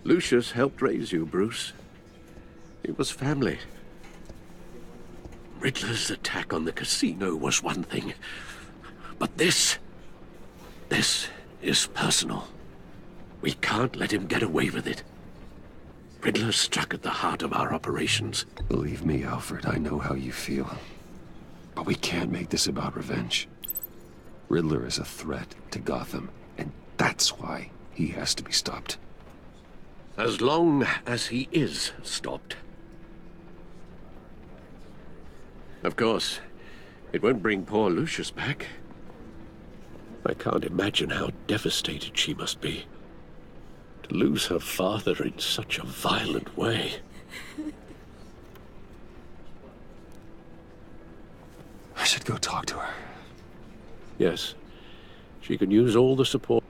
Lucius helped raise you, Bruce. It was family. Riddler's attack on the casino was one thing, but this is personal. We can't let him get away with it. Riddler struck at the heart of our operations. Believe me, Alfred, I know how you feel. But we can't make this about revenge. Riddler is a threat to Gotham, and that's why he has to be stopped. As long as he is stopped. Of course, it won't bring poor Lucius back. I can't imagine how devastated she must be. To lose her father in such a violent way. I should go talk to her. Yes, she can use all the support.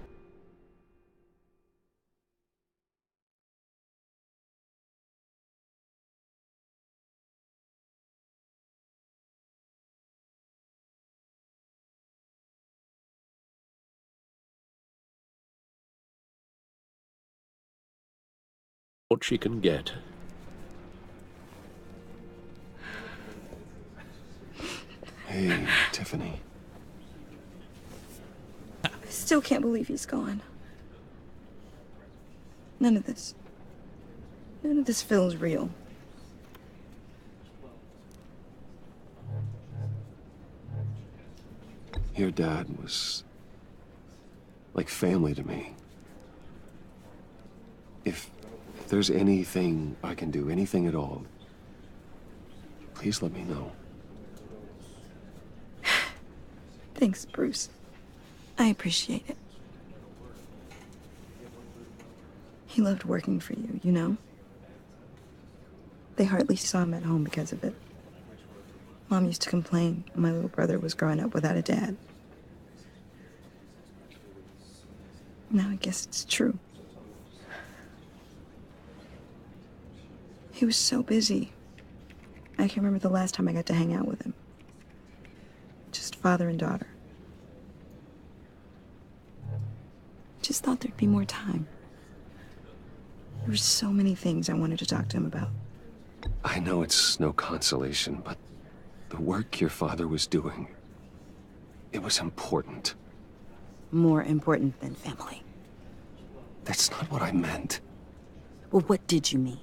What she can get. Hey, Tiffany. I still can't believe he's gone. None of this feels real. Your dad was like family to me. If there's anything I can do, anything at all, please let me know. Thanks, Bruce. I appreciate it. He loved working for you, you know? They hardly saw him at home because of it. Mom used to complain my little brother was growing up without a dad. Now I guess it's true. He was so busy. I can't remember the last time I got to hang out with him. Just father and daughter. Just thought there'd be more time. There were so many things I wanted to talk to him about. I know it's no consolation, but the work your father was doing, it was important. More important than family. That's not what I meant. Well, what did you mean?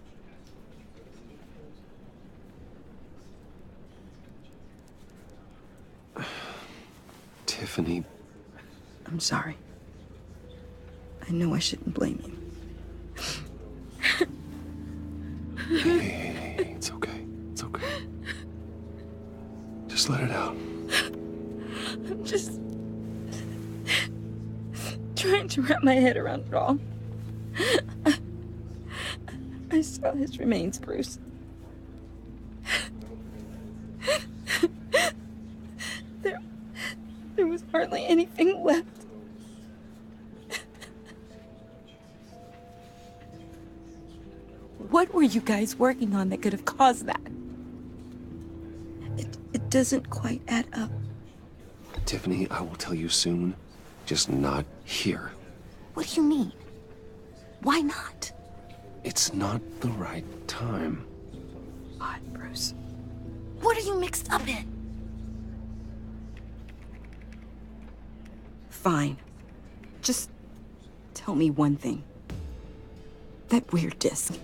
Tiffany. I'm sorry. I know I shouldn't blame you. Hey, it's okay. It's okay. Just let it out. I'm just trying to wrap my head around it all. I saw his remains, Bruce. There was hardly anything left. What were you guys working on that could have caused that? It doesn't quite add up. Tiffany, I will tell you soon. Just not here. What do you mean? Why not? It's not the right time. What, Bruce? What are you mixed up in? Fine. Just tell me one thing. That weird disc.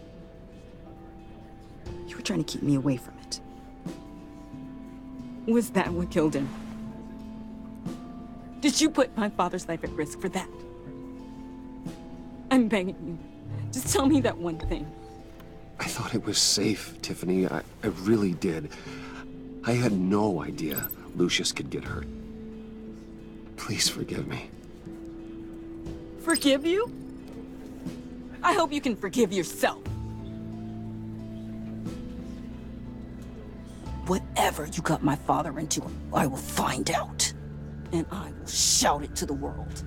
You were trying to keep me away from it. Was that what killed him? Did you put my father's life at risk for that? I'm begging you. Just tell me that one thing. I thought it was safe, Tiffany. I really did. I had no idea Lucius could get hurt. Please forgive me. Forgive you? I hope you can forgive yourself. Whatever you got my father into, I will find out. And I will shout it to the world.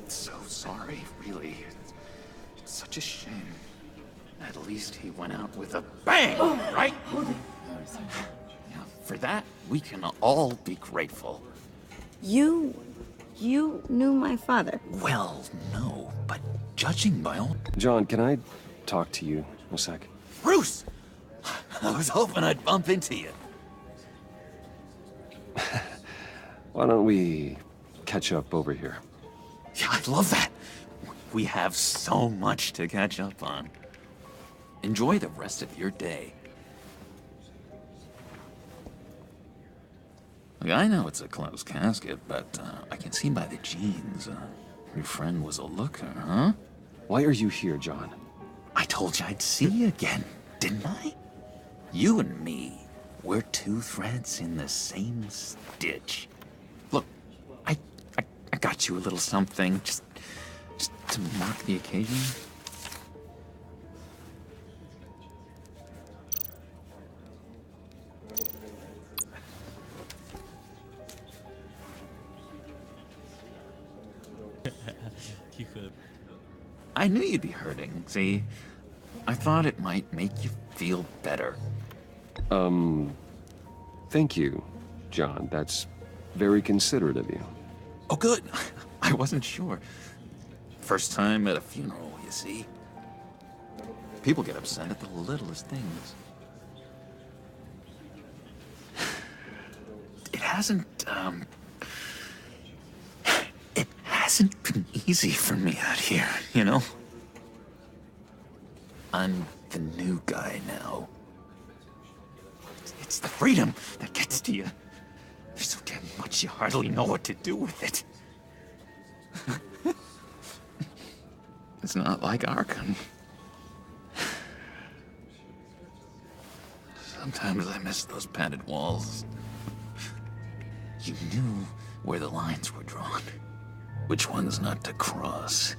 So sorry, really. It's such a shame. At least he went out with a bang, right? Yeah, for that, we can all be grateful. You knew my father? Well, no, but judging by all... John, can I talk to you a sec? Bruce! I was hoping I'd bump into you. Why don't we catch up over here? Yeah, I'd love that. We have so much to catch up on. Enjoy the rest of your day. Look, I know it's a closed casket, but I can see by the jeans, your friend was a looker, huh? Why are you here, John? I told you I'd see you again, didn't I? You and me, we're two threads in the same stitch. Look, I got you a little something, just to mark the occasion. I knew you'd be hurting, see? I thought it might make you feel better. Thank you, John. That's very considerate of you. Oh, good. I wasn't sure. First time at a funeral, you see? People get upset at the littlest things. It hasn't been easy for me out here, you know? I'm the new guy now. It's the freedom that gets to you. There's so damn much you hardly know what to do with it. It's not like Arkham. Sometimes I miss those padded walls. You knew where the lines were drawn. Which ones not to cross.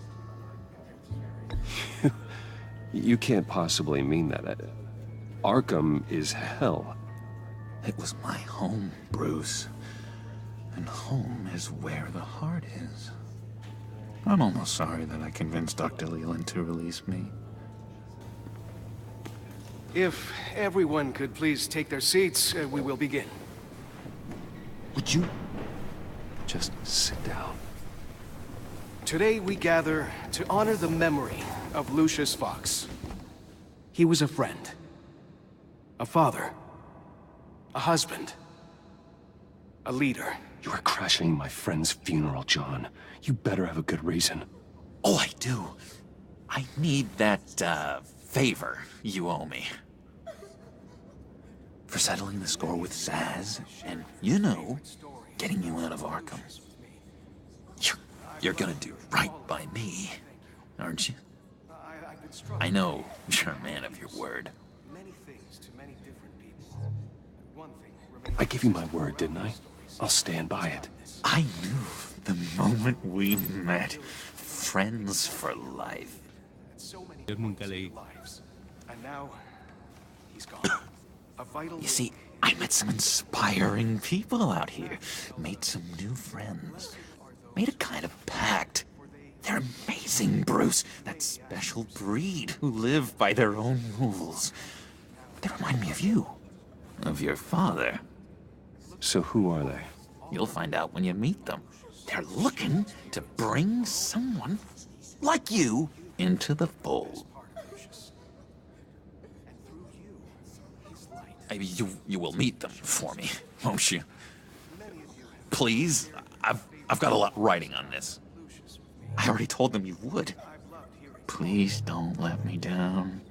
You can't possibly mean that. Arkham is hell. It was my home, Bruce. And home is where the heart is. I'm almost sorry that I convinced Dr. Leland to release me. If everyone could please take their seats, we will begin. Would you just sit down? Today we gather to honor the memory of Lucius Fox. He was a friend, a father, a husband, a leader. You are crashing my friend's funeral, John. You better have a good reason. Oh, I do. I need that, favor you owe me. For settling the score with Zaz, and, you know, getting you out of Arkham. You're gonna do right by me, aren't you? I know you're a man of your word. I gave you my word, didn't I? I'll stand by it. I knew the moment we met. Friends for life. And now, he's gone. A vital... You see, I met some inspiring people out here. Made some new friends. Made a kind of pact. They're amazing, Bruce. That special breed who live by their own rules. They remind me of you. Of your father. So who are they? You'll find out when you meet them. They're looking to bring someone like you into the fold. You will meet them for me, won't you? Please? I've got a lot riding on this. I already told them you would. Please don't let me down.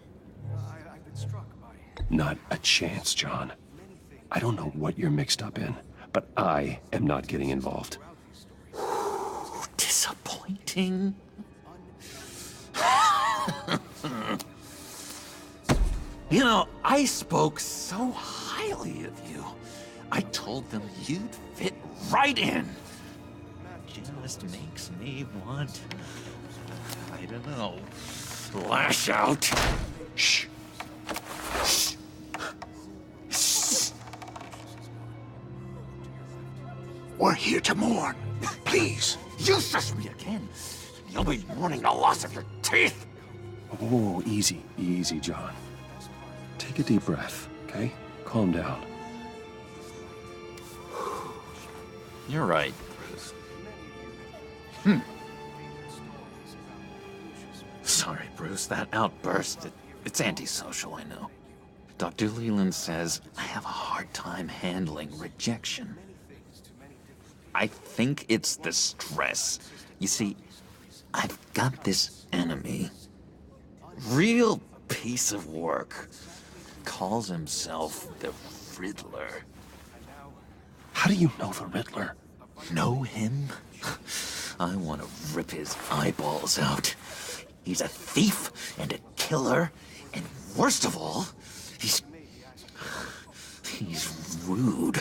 Not a chance, John. I don't know what you're mixed up in, but I am not getting involved. Disappointed. fighting? You know, I spoke so highly of you. I told them you'd fit right in. Just makes me want, I don't know, lash out. Shh. We're here to mourn. Please. You shush me again. You'll be mourning the loss of your teeth. Whoa, easy, easy, John. Take a deep breath, okay? Calm down. You're right, Bruce. Sorry, Bruce, that outburst, it's antisocial, I know. Dr. Leland says I have a hard time handling rejection. I think it's the stress. You see, I've got this enemy. Real piece of work. Calls himself the Riddler. How do you know the Riddler? Know him? I want to rip his eyeballs out. He's a thief and a killer, and worst of all, he's rude.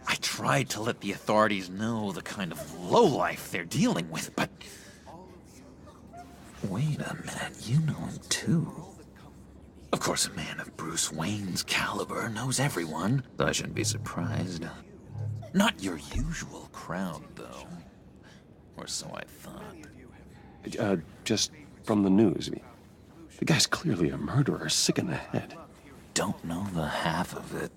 I tried to let the authorities know the kind of lowlife they're dealing with, but... Wait a minute, you know him too. Of course, a man of Bruce Wayne's caliber knows everyone, so I shouldn't be surprised. Not your usual crowd, though. Or so I thought. Just from the news. The guy's clearly a murderer, sick in the head. Don't know the half of it.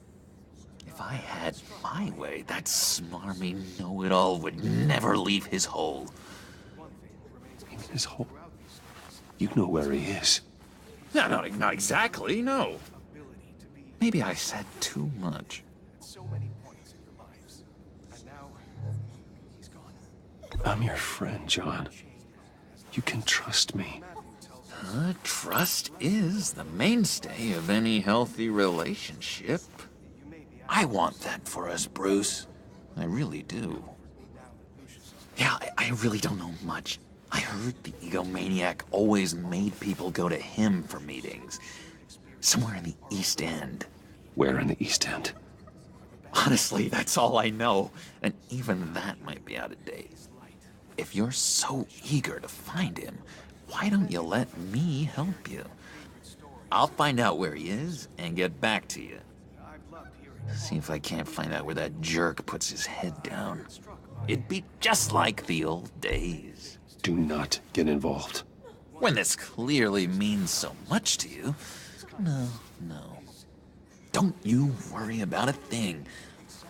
If I had my way, that smarmy know-it-all would never leave his hole. You mean his hole? You know where he is. No, not exactly, no. Maybe I said too much. I'm your friend, John. You can trust me. Trust is the mainstay of any healthy relationship. I want that for us, Bruce. I really do. Yeah, I really don't know much. I heard the egomaniac always made people go to him for meetings. Somewhere in the East End. Where in the East End? Honestly, that's all I know. And even that might be out of date. If you're so eager to find him, why don't you let me help you? I'll find out where he is and get back to you. See if I can't find out where that jerk puts his head down. It'd be just like the old days. Do not get involved. When this clearly means so much to you. No. Don't you worry about a thing.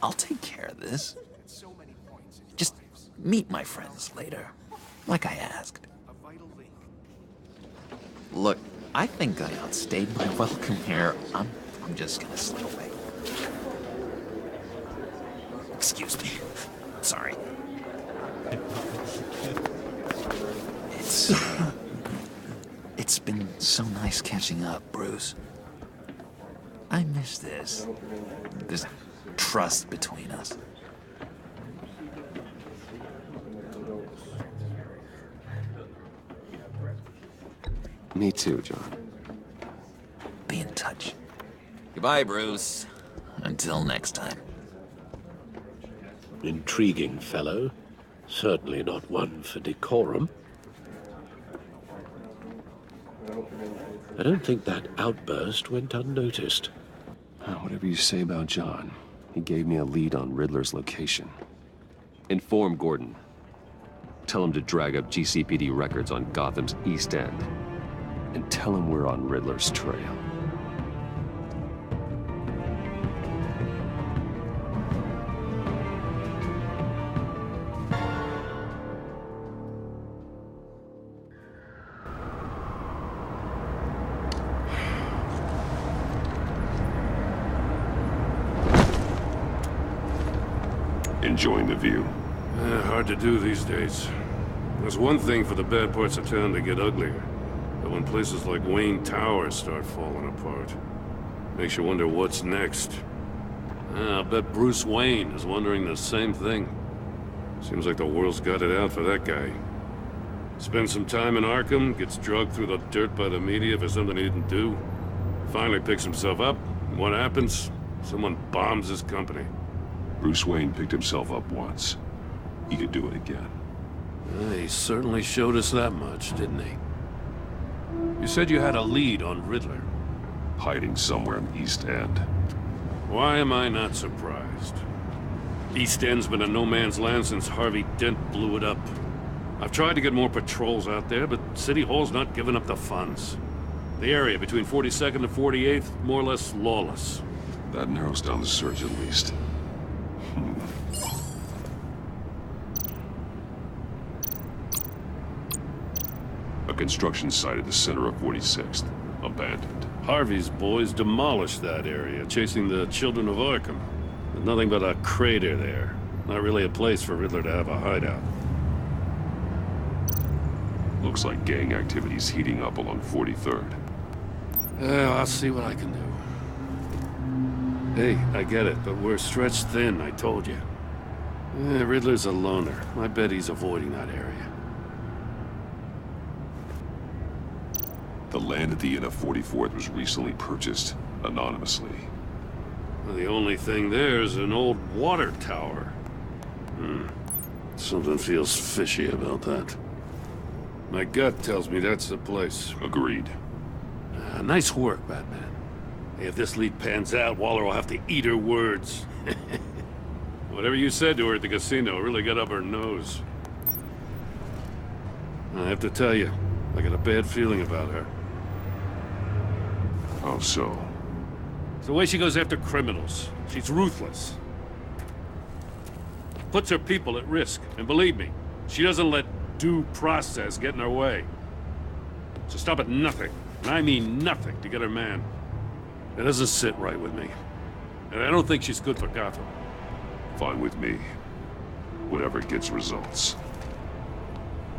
I'll take care of this. Just meet my friends later, like I asked. Look, I think I outstayed my welcome here. I'm just gonna slip away. Excuse me. Sorry. It's been so nice catching up, Bruce. I miss this trust between us. Me too, John. Be in touch. Goodbye, Bruce. Until next time. Intriguing fellow. Certainly not one for decorum. I don't think that outburst went unnoticed. Whatever you say about John, he gave me a lead on Riddler's location. Inform Gordon. Tell him to drag up GCPD records on Gotham's East End. And tell him we're on Riddler's trail. Enjoying the view? Hard to do these days. There's one thing for the bad parts of town to get uglier. But when places like Wayne Tower start falling apart, makes you wonder what's next. I bet Bruce Wayne is wondering the same thing. Seems like the world's got it out for that guy. Spends some time in Arkham, gets drugged through the dirt by the media for something he didn't do. Finally picks himself up. And what happens? Someone bombs his company. Bruce Wayne picked himself up once. He could do it again. He certainly showed us that much, didn't he? You said you had a lead on Riddler. Hiding somewhere in the East End. Why am I not surprised? East End's been a no-man's land since Harvey Dent blew it up. I've tried to get more patrols out there, but City Hall's not giving up the funds. The area between 42nd and 48th, more or less lawless. That narrows down the search at least. A construction site at the center of 46th. Abandoned. Harvey's boys demolished that area, chasing the children of Arkham. There's nothing but a crater there. Not really a place for Riddler to have a hideout. Looks like gang activity's heating up along 43rd. I'll see what I can do. Hey, I get it, but we're stretched thin, I told you. Riddler's a loner. I bet he's avoiding that area. The land at the end of 44th was recently purchased, anonymously. Well, the only thing there is an old water tower. Something feels fishy about that. My gut tells me that's the place. Agreed. Nice work, Batman. Hey, if this lead pans out, Waller will have to eat her words. Whatever you said to her at the casino really got up her nose. I have to tell you, I got a bad feeling about her. How so? It's the way she goes after criminals. She's ruthless. Puts her people at risk. And believe me, she doesn't let due process get in her way. So stop at nothing, and I mean nothing, to get her man. It doesn't sit right with me. And I don't think she's good for Gotham. Fine with me. Whatever gets results.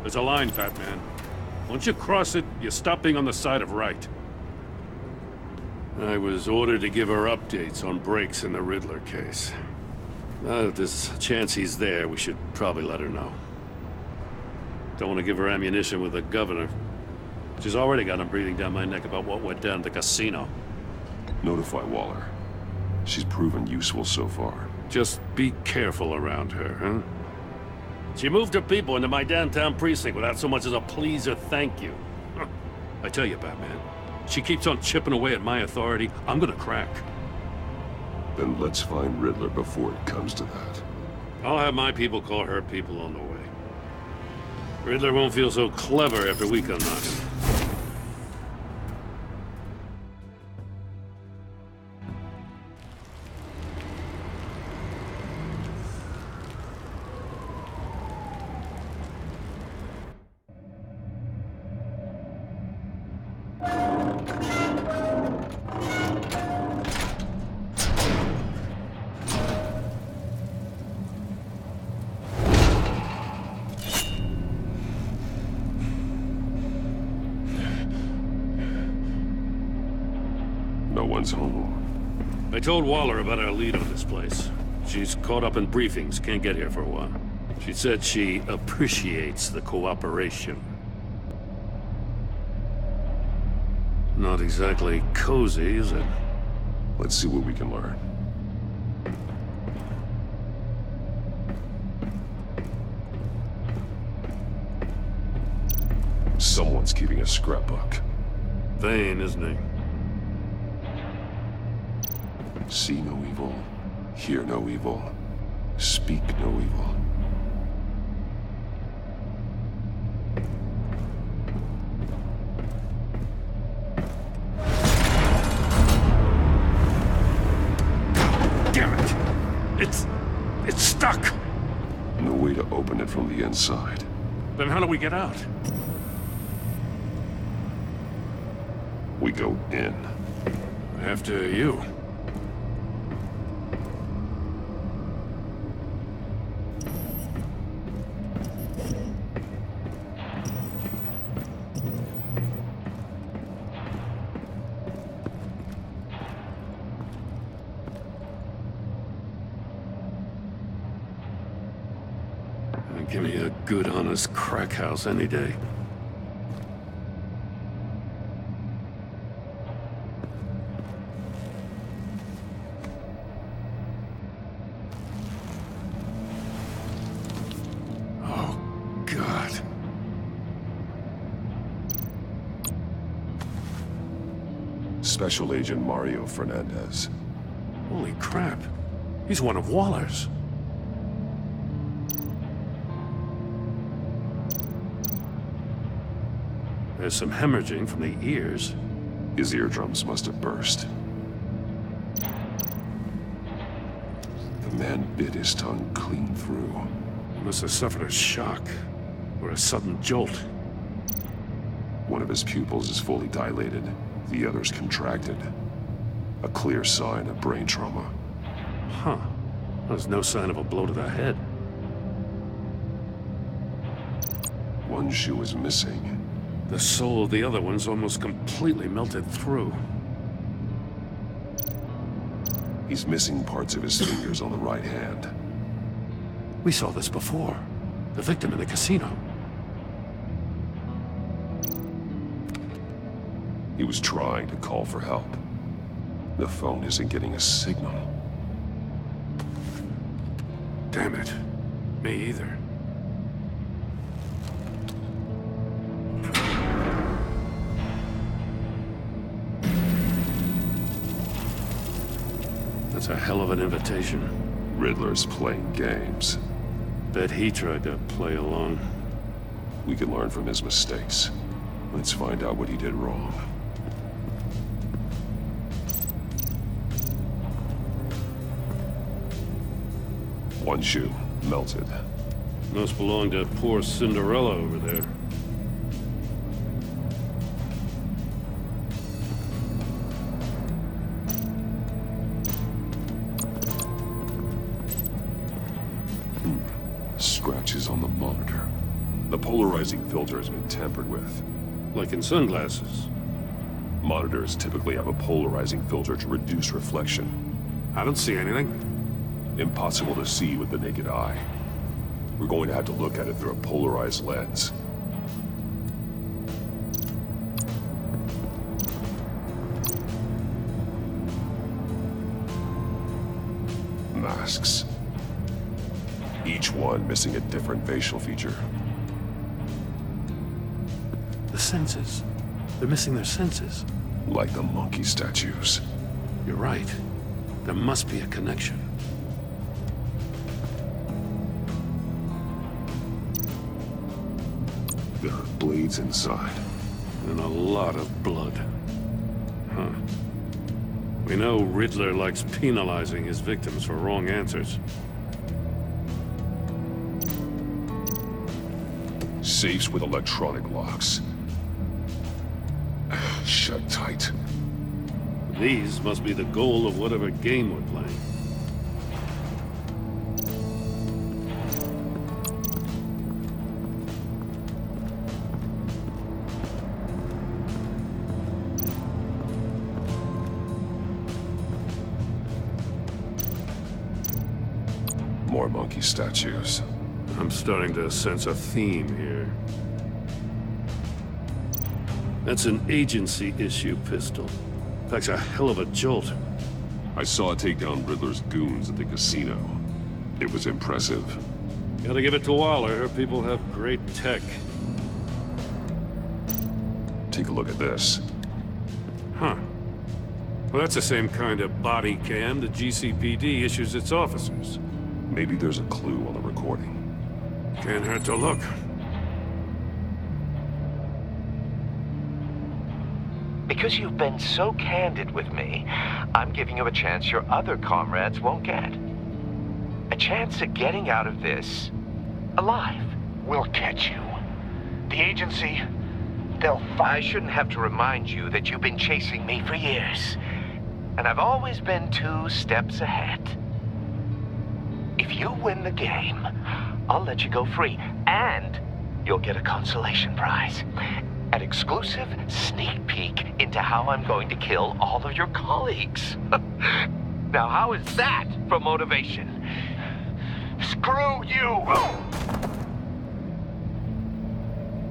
There's a line, Batman. Once you cross it, you stop being on the side of right. I was ordered to give her updates on breaks in the Riddler case. Now that there's a chance he's there, we should probably let her know. Don't want to give her ammunition with the governor. She's already got him breathing down my neck about what went down at the casino. Notify Waller. She's proven useful so far. Just be careful around her, huh? She moved her people into my downtown precinct without so much as a please or thank you. I tell you, Batman, she keeps on chipping away at my authority, I'm gonna crack. Then let's find Riddler before it comes to that. I'll have my people call her people on the way. Riddler won't feel so clever after we come knocking. No one's home. I told Waller about our lead on this place. She's caught up in briefings, can't get here for a while. She said she appreciates the cooperation. Not exactly cozy, is it? Let's see what we can learn. Someone's keeping a scrapbook. Vain, isn't he? See no evil, hear no evil, speak no evil. Damn it! It's stuck! No way to open it from the inside. Then how do we get out? We go in. After you. Give me a good, honest crack house any day. Oh, God. Special Agent Mario Fernandez. Holy crap. He's one of Waller's. There's some hemorrhaging from the ears. His eardrums must have burst. The man bit his tongue clean through. He must have suffered a shock, or a sudden jolt. One of his pupils is fully dilated, the other's contracted. A clear sign of brain trauma. Huh. There's no sign of a blow to the head. One shoe is missing. The sole of the other one's almost completely melted through. He's missing parts of his fingers on the right hand. We saw this before. The victim in the casino. He was trying to call for help. The phone isn't getting a signal. Damn it. Me either. That's a hell of an invitation. Riddler's playing games. Bet he tried to play along. We can learn from his mistakes. Let's find out what he did wrong. One shoe, melted. Must belong to poor Cinderella over there. Scratches on the monitor. The polarizing filter has been tampered with. Like in sunglasses. Monitors typically have a polarizing filter to reduce reflection. I don't see anything. Impossible to see with the naked eye. We're going to have to look at it through a polarized lens. Masks. Each one missing a different facial feature. The senses. They're missing their senses. Like the monkey statues. You're right. There must be a connection. There are blades inside. And a lot of blood. Huh. We know Riddler likes penalizing his victims for wrong answers. Safes with electronic locks. Shut tight. These must be the goal of whatever game we're playing. More monkey statues. I'm starting to sense a theme here. That's an agency issue pistol. Packs a hell of a jolt. I saw it take down Riddler's goons at the casino. It was impressive. Gotta give it to Waller. Her people have great tech. Take a look at this. Huh. Well, that's the same kind of body cam the GCPD issues its officers. Maybe there's a clue on the recording. Can't hurt to look. Because you've been so candid with me, I'm giving you a chance your other comrades won't get. A chance at getting out of this alive. We'll catch you. The agency, they'll find... I shouldn't have to remind you that you've been chasing me for years. And I've always been 2 steps ahead. If you win the game, I'll let you go free. And you'll get a consolation prize. An exclusive sneak peek into how I'm going to kill all of your colleagues. Now, how is that for motivation? Screw you!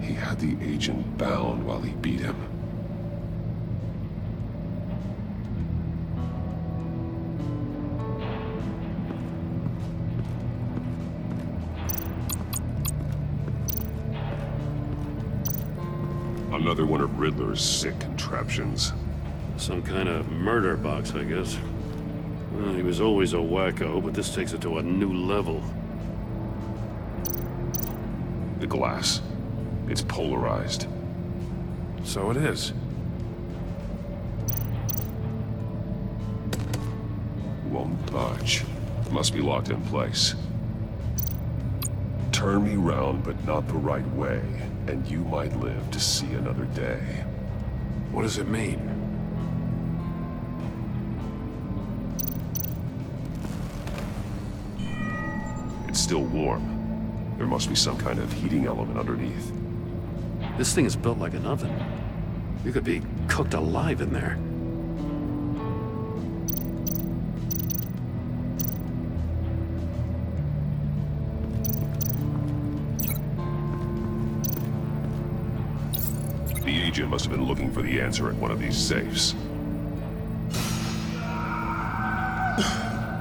He had the agent bound while he beat him. Another one of Riddler's sick contraptions. Some kind of murder box, I guess. Well, he was always a wacko, but this takes it to a new level. The glass. It's polarized. So it is. Won't budge. Must be locked in place. Turn me round, but not the right way, and you might live to see another day. What does it mean? It's still warm. There must be some kind of heating element underneath. This thing is built like an oven. You could be cooked alive in there. The agent must have been looking for the answer at one of these safes.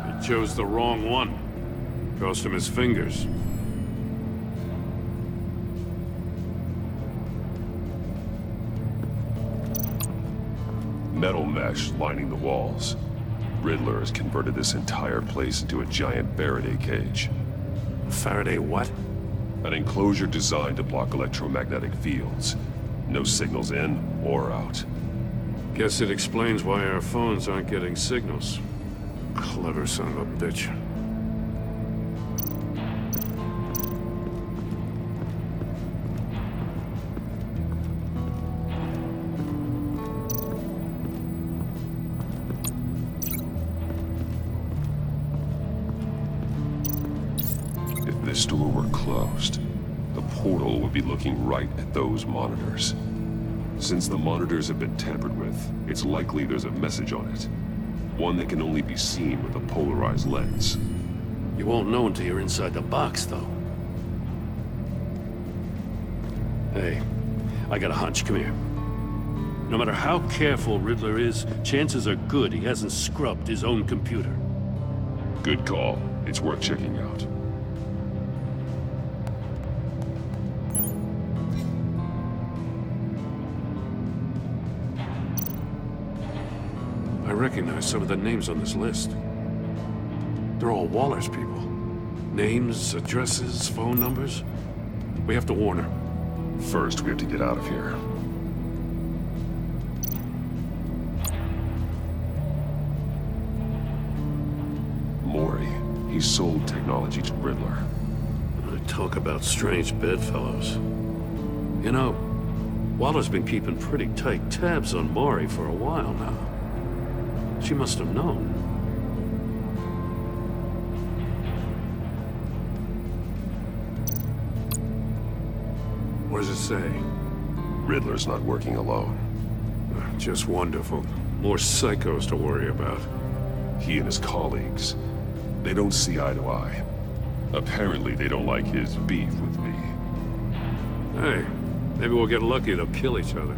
He chose the wrong one. Cost him his fingers. Metal mesh lining the walls. Riddler has converted this entire place into a giant Faraday cage. Faraday what? An enclosure designed to block electromagnetic fields. No signals in or out. Guess it explains why our phones aren't getting signals. Clever son of a bitch. If this door were closed, the portal would be looking right at those monitors. Since the monitors have been tampered with, it's likely there's a message on it. One that can only be seen with a polarized lens. You won't know until you're inside the box, though. Hey, I got a hunch. Come here. No matter how careful Riddler is, chances are good he hasn't scrubbed his own computer. Good call. It's worth checking out. I recognize some of the names on this list. They're all Waller's people. Names, addresses, phone numbers. We have to warn her. First, we have to get out of here. Mori. He sold technology to Riddler. Talk about strange bedfellows. You know, Waller's been keeping pretty tight tabs on Mori for a while now. She must have known. What does it say? Riddler's not working alone. Just wonderful. More psychos to worry about. He and his colleagues, they don't see eye to eye. Apparently, they don't like his beef with me. Hey, maybe we'll get lucky to kill each other.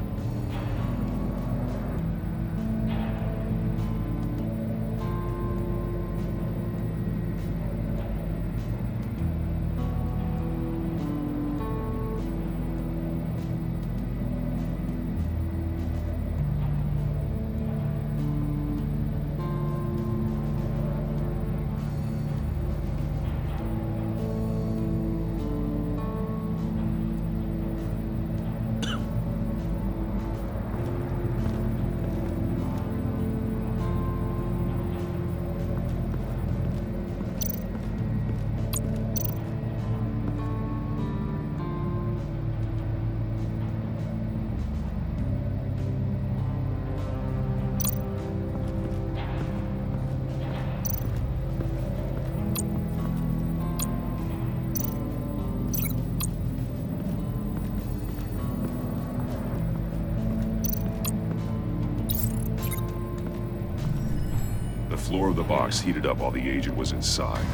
The floor of the box heated up while the agent was inside.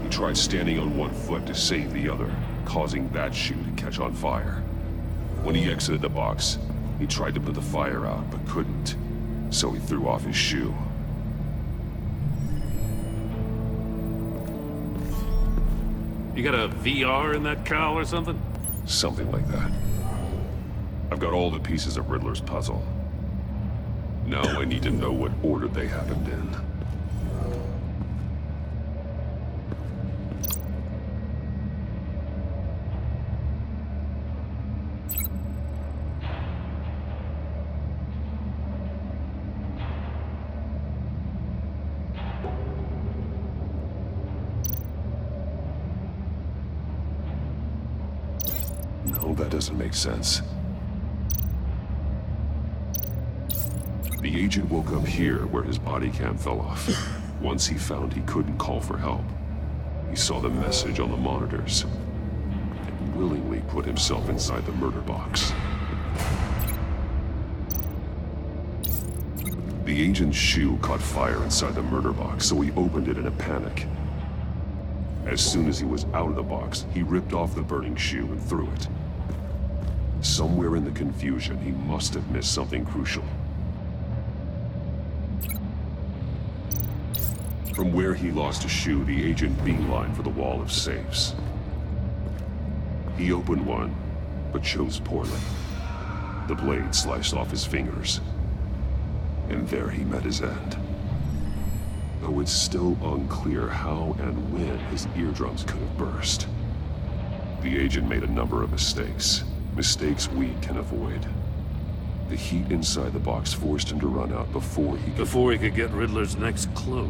He tried standing on one foot to save the other, causing that shoe to catch on fire. When he exited the box, he tried to put the fire out, but couldn't. So he threw off his shoe. You got a VR in that cowl or something? Something like that. I've got all the pieces of Riddler's puzzle. Now I need to know what order they happened in. No, that doesn't make sense. The agent woke up here where his body cam fell off. Once he found he couldn't call for help, he saw the message on the monitors and willingly put himself inside the murder box. The agent's shoe caught fire inside the murder box, so he opened it in a panic. As soon as he was out of the box, he ripped off the burning shoe and threw it. Somewhere in the confusion, he must have missed something crucial. From where he lost a shoe, the agent beelined for the wall of safes. He opened one, but chose poorly. The blade sliced off his fingers. And there he met his end. Though it's still unclear how and when his eardrums could have burst. The agent made a number of mistakes. Mistakes we can avoid. The heat inside the box forced him to run out before he could get Riddler's next clue.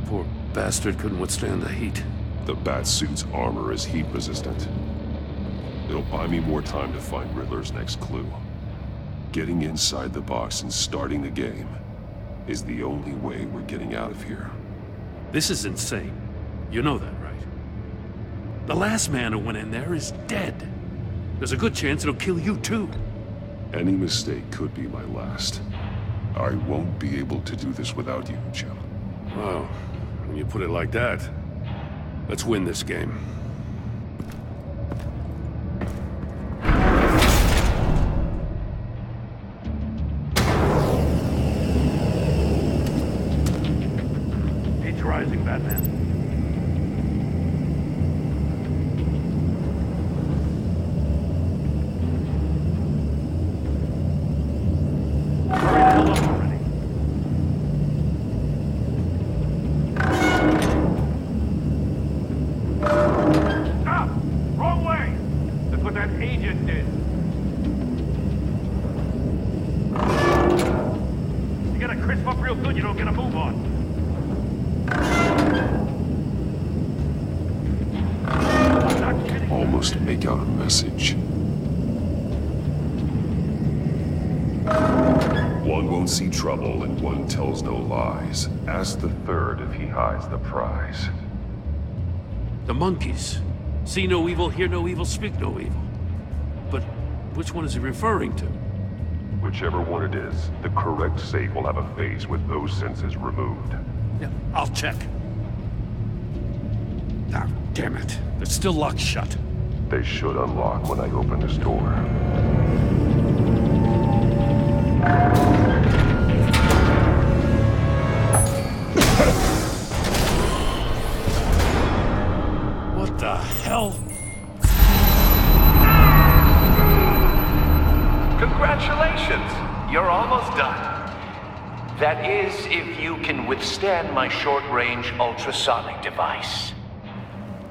Poor bastard couldn't withstand the heat. The Batsuit's armor is heat resistant. It'll buy me more time to find Riddler's next clue. Getting inside the box and starting the game is the only way we're getting out of here. This is insane. You know that, right? The last man who went in there is dead. There's a good chance it'll kill you too. Any mistake could be my last. I won't be able to do this without you, Jim. Wow. When you put it like that, let's win this game. Heat's rising, Batman. Almost make out a message. One won't see trouble and one tells no lies. Ask the third if he hides the prize. The monkeys. See no evil, hear no evil, speak no evil. But which one is he referring to? Whichever one it is, the correct safe will have a face with those senses removed. Yeah, I'll check. Ah, damn it. They're still locked shut. They should unlock when I open this door. What the hell? Congratulations! You're almost done. That is, if you can withstand my short-range ultrasonic device.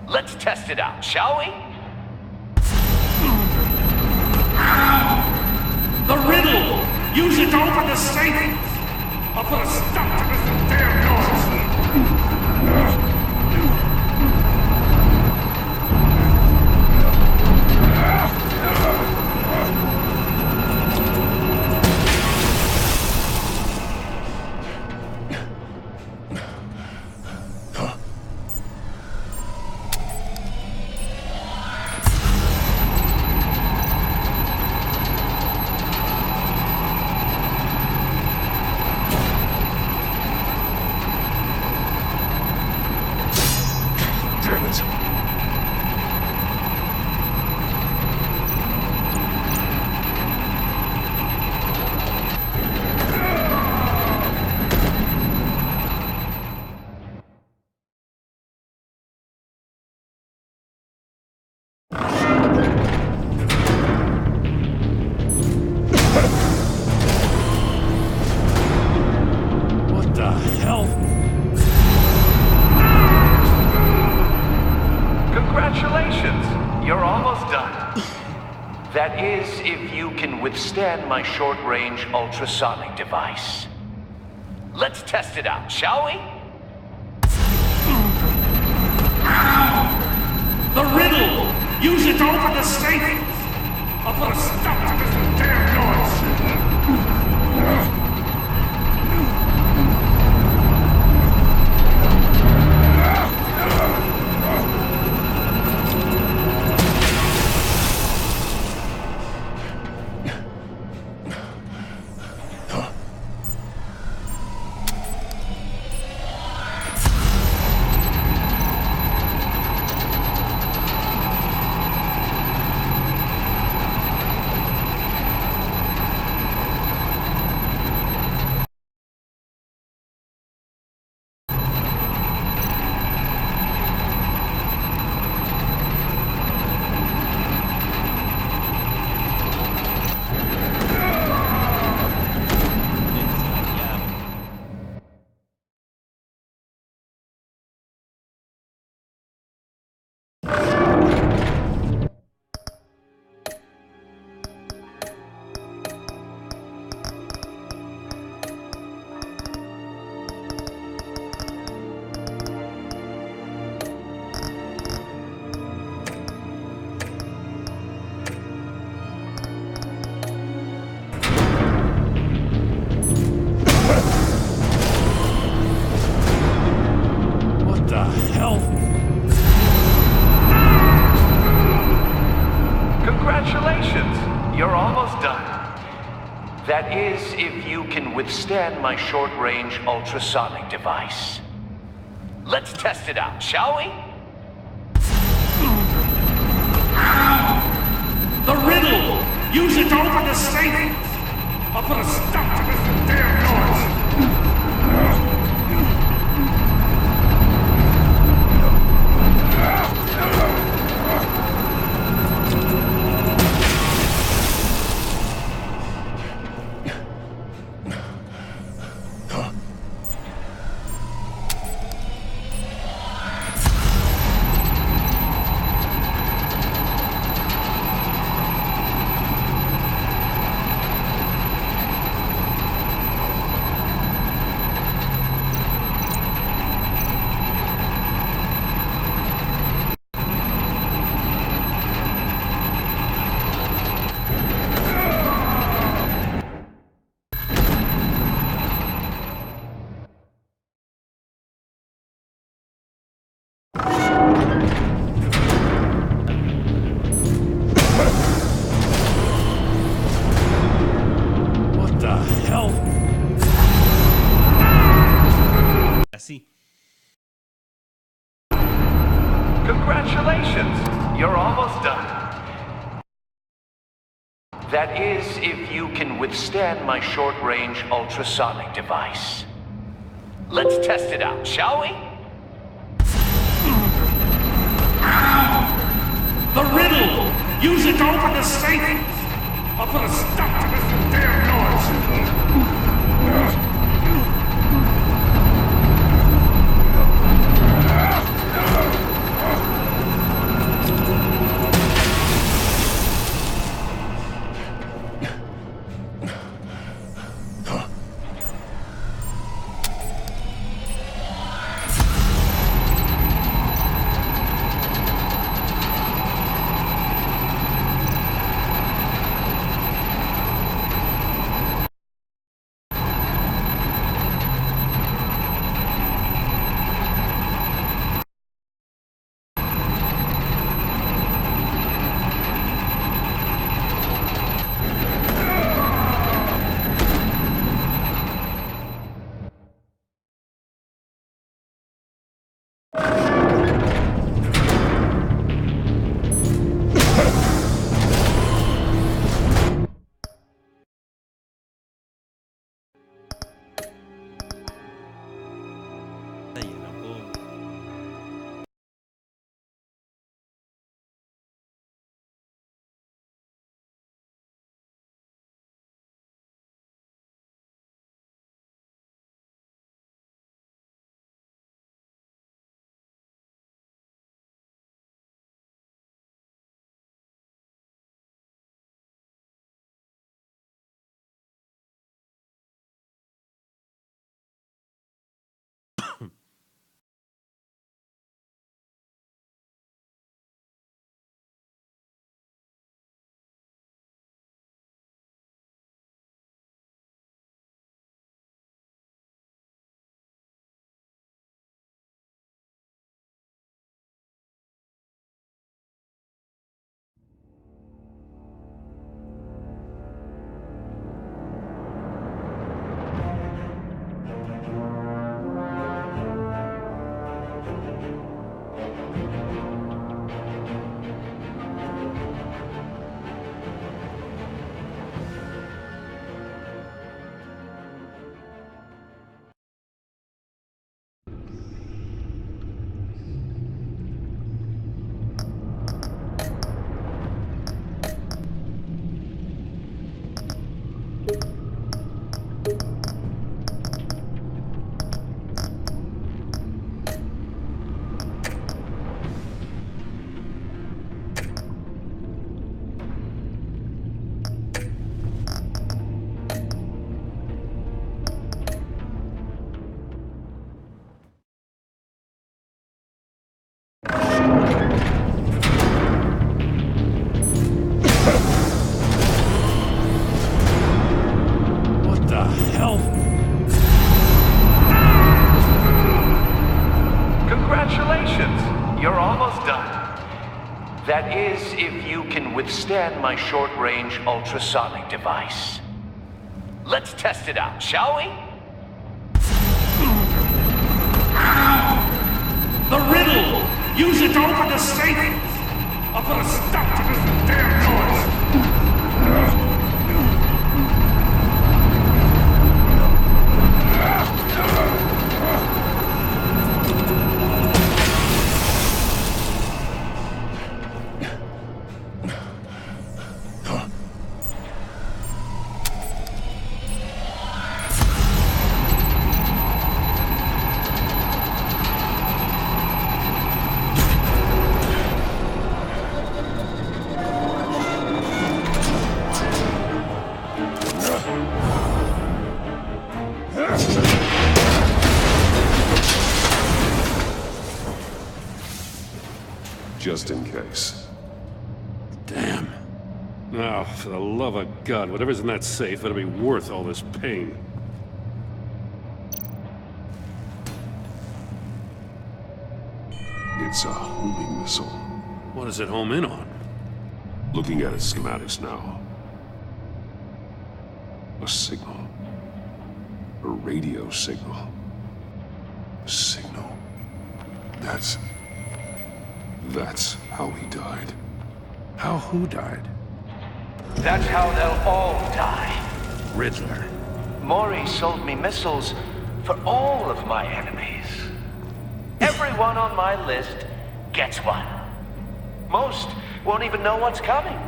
Let's test it out, shall we? The riddle! Use it to open the safe! I'll put a stop to this damn noise! can withstand my short-range ultrasonic device. Let's test it out, shall we? The riddle! Use it to open the safe! I'll put a stop to this damn noise! Congratulations! You're almost done. That is, if you can withstand my short-range ultrasonic device. Let's test it out, shall we? The riddle! Use it to open the safe! I'll put a stop to this damn noise! Congratulations! You're almost done. That is, if you can withstand my short-range ultrasonic device. Let's test it out, shall we? The riddle! Use it to open the safe! I'll put a stop to this damn noise! That is, if you can withstand my short-range ultrasonic device. Let's test it out, shall we? The riddle! Use it to open the safe! I'll put a stop to this damn noise! Just in case. Damn. Now, for the love of God, whatever's in that safe, it'll be worth all this pain. It's a homing missile. What does it home in on? Looking at its schematics now. A signal. A radio signal. A signal. That's how he died. How who died? That's how they'll all die. Riddler. Mori sold me missiles for all of my enemies. Everyone on my list gets one. Most won't even know what's coming.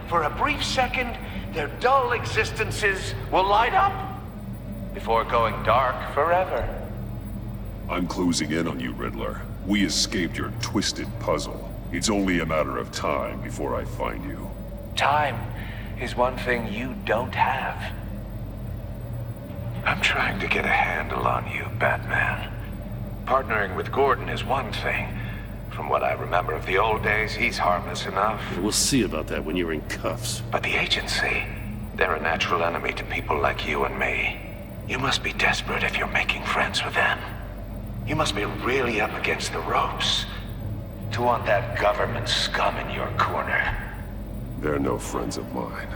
For a brief second, their dull existences will light up before going dark forever. I'm closing in on you, Riddler. We escaped your twisted puzzle. It's only a matter of time before I find you. Time is one thing you don't have. I'm trying to get a handle on you, Batman. Partnering with Gordon is one thing. From what I remember of the old days, he's harmless enough. We'll see about that when you're in cuffs. But the agency, they're a natural enemy to people like you and me. You must be desperate if you're making friends with them. You must be really up against the ropes to want that government scum in your corner. They're no friends of mine.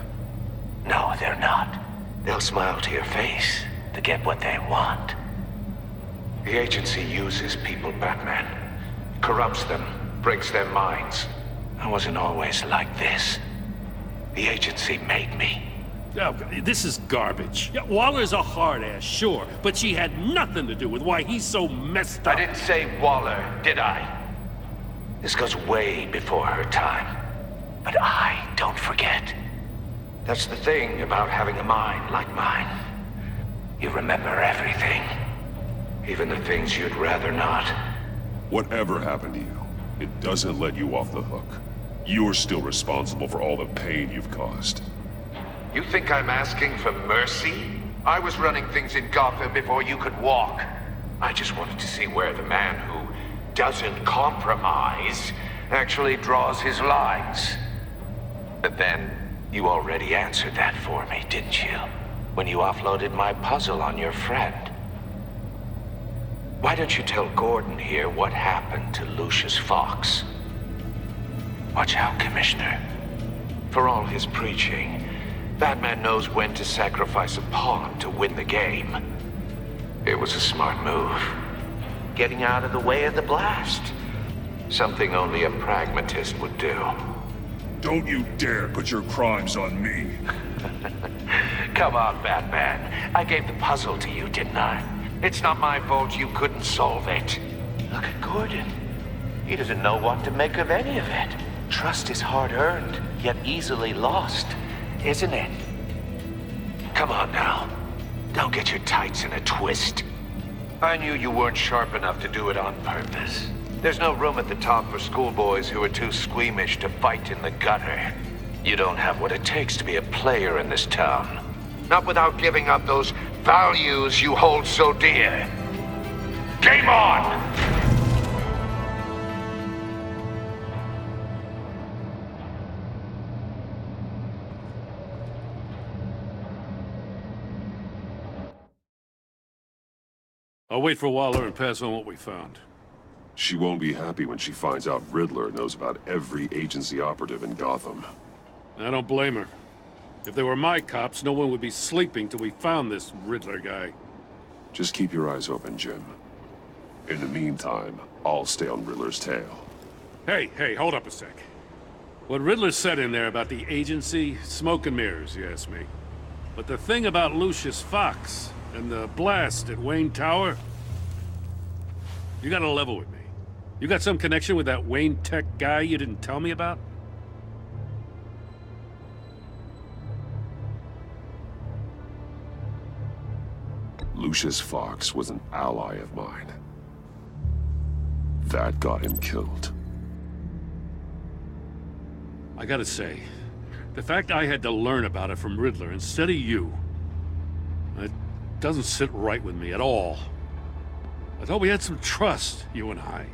No, they're not. They'll smile to your face to get what they want. The agency uses people, Batman. Corrupts them, breaks their minds. I wasn't always like this. The agency made me. Oh, this is garbage. Yeah, Waller's a hard-ass, sure, but she had nothing to do with why he's so messed up. I didn't say Waller, did I? This goes way before her time. But I don't forget. That's the thing about having a mind like mine. You remember everything. Even the things you'd rather not. Whatever happened to you, it doesn't let you off the hook. You're still responsible for all the pain you've caused. You think I'm asking for mercy? I was running things in Gotham before you could walk. I just wanted to see where the man who doesn't compromise actually draws his lines. But then, you already answered that for me, didn't you? When you offloaded my puzzle on your friend. Why don't you tell Gordon here what happened to Lucius Fox? Watch out, Commissioner. For all his preaching, Batman knows when to sacrifice a pawn to win the game. It was a smart move. Getting out of the way of the blast. Something only a pragmatist would do. Don't you dare put your crimes on me. Come on, Batman. I gave the puzzle to you, didn't I? It's not my fault you couldn't solve it. Look at Gordon. He doesn't know what to make of any of it. Trust is hard-earned, yet easily lost, isn't it? Come on now. Don't get your tights in a twist. I knew you weren't sharp enough to do it on purpose. There's no room at the top for schoolboys who are too squeamish to fight in the gutter. You don't have what it takes to be a player in this town. Not without giving up those values you hold so dear. Game on! I'll wait for Waller and pass on what we found. She won't be happy when she finds out Riddler knows about every agency operative in Gotham. I don't blame her. If they were my cops, no one would be sleeping till we found this Riddler guy. Just keep your eyes open, Jim. In the meantime, I'll stay on Riddler's tail. Hey, hold up a sec. What Riddler said in there about the agency, smoke and mirrors, you ask me. But the thing about Lucius Fox and the blast at Wayne Tower, you gotta level with me. You got some connection with that Wayne Tech guy you didn't tell me about? Lucius Fox was an ally of mine. That got him killed. I gotta say, the fact I had to learn about it from Riddler instead of you, it doesn't sit right with me at all. I thought we had some trust, you and I.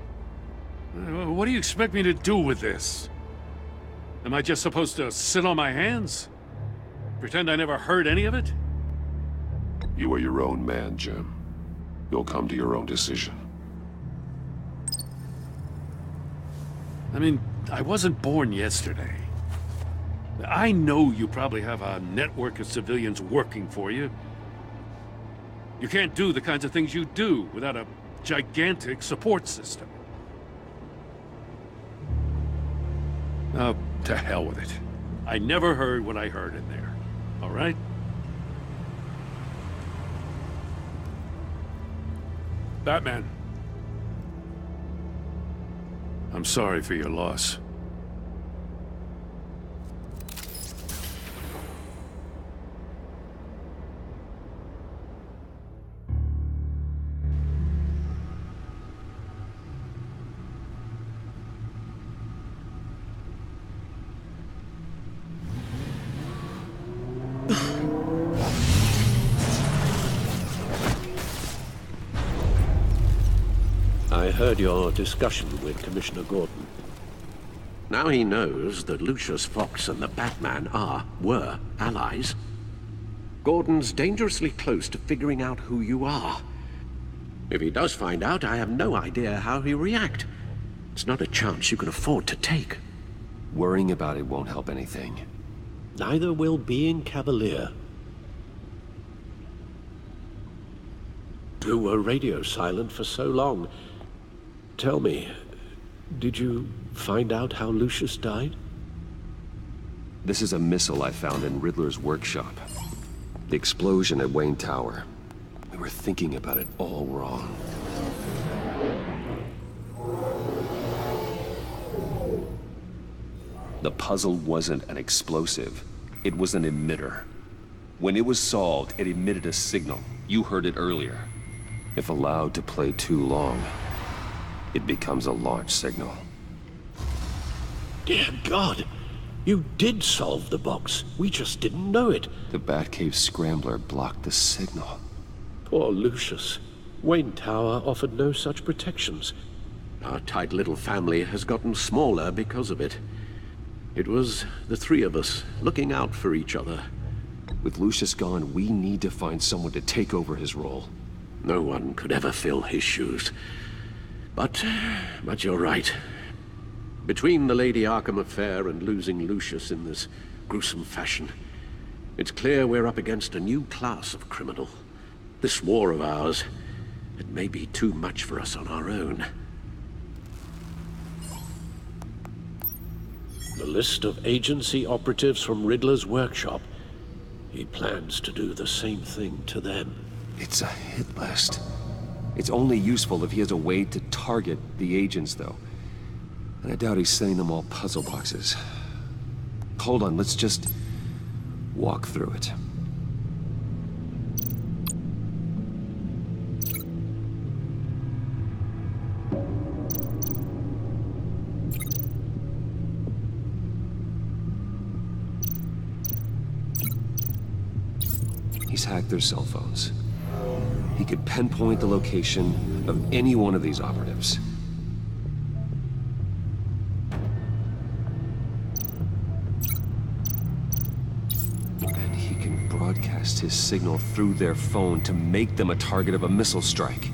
What do you expect me to do with this? Am I just supposed to sit on my hands? Pretend I never heard any of it? You are your own man, Jim. You'll come to your own decision. I mean, I wasn't born yesterday. I know you probably have a network of civilians working for you. You can't do the kinds of things you do without a gigantic support system. Oh, to hell with it. I never heard what I heard in there. All right? Batman. I'm sorry for your loss. I heard your discussion with Commissioner Gordon. Now he knows that Lucius Fox and the Batman were allies. Gordon's dangerously close to figuring out who you are. If he does find out, I have no idea how he'll react. It's not a chance you can afford to take. Worrying about it won't help anything. Neither will being cavalier. You were radio silent for so long. Tell me, did you find out how Lucius died? This is a missile I found in Riddler's workshop. The explosion at Wayne Tower. We were thinking about it all wrong. The puzzle wasn't an explosive. It was an emitter. When it was solved, it emitted a signal. You heard it earlier. If allowed to play too long, it becomes a launch signal. Dear God, you did solve the box. We just didn't know it. The Batcave Scrambler blocked the signal. Poor Lucius. Wayne Tower offered no such protections. Our tight little family has gotten smaller because of it. It was the three of us looking out for each other. With Lucius gone, we need to find someone to take over his role. No one could ever fill his shoes. But you're right. Between the Lady Arkham affair and losing Lucius in this gruesome fashion, it's clear we're up against a new class of criminal. This war of ours, it may be too much for us on our own. The list of agency operatives from Riddler's workshop. He plans to do the same thing to them. It's a hit list. It's only useful if he has a way to target the agents, though. And I doubt he's sending them all puzzle boxes. Hold on, let's just walk through it. He's hacked their cell phones. He could pinpoint the location of any one of these operatives. And he can broadcast his signal through their phone to make them a target of a missile strike.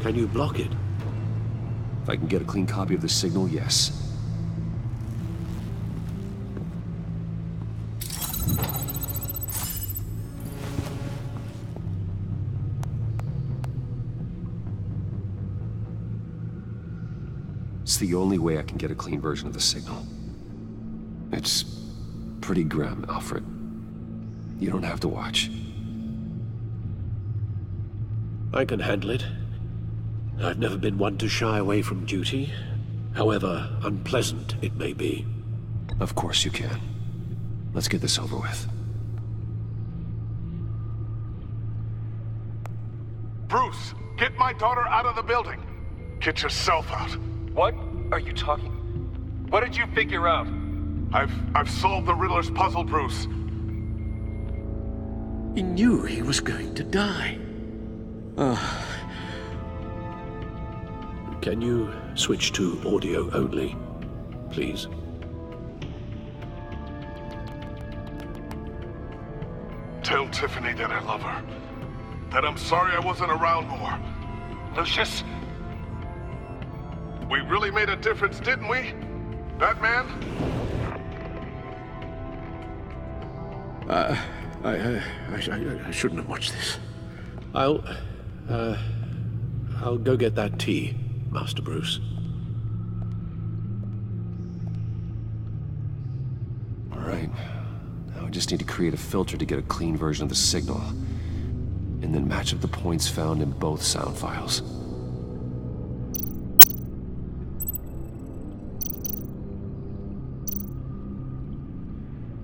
Can you block it? If I can get a clean copy of the signal, yes. It's the only way I can get a clean version of the signal. It's pretty grim, Alfred. You don't have to watch. I can handle it. I've never been one to shy away from duty, however unpleasant it may be. Of course you can. Let's get this over with. Bruce, get my daughter out of the building. Get yourself out. What are you talking? What did you figure out? I've solved the Riddler's puzzle, Bruce. He knew he was going to die. Can you switch to audio only, please? Tell Tiffany that I love her. That I'm sorry I wasn't around more. Lucius? We really made a difference, didn't we? Batman? I shouldn't have watched this. I'll go get that tea, Master Bruce. All right. Now I just need to create a filter to get a clean version of the signal, and then match up the points found in both sound files.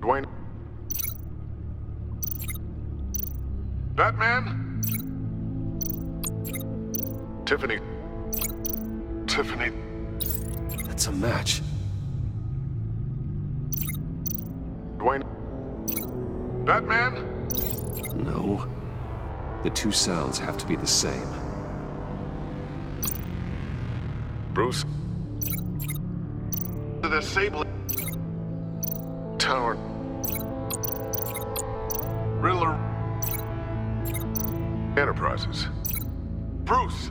Dwayne? Batman? Tiffany. Tiffany. That's a match. Dwayne? Batman? No. The two sounds have to be the same. Bruce? The disabling tower. Riddler. Enterprises. Bruce!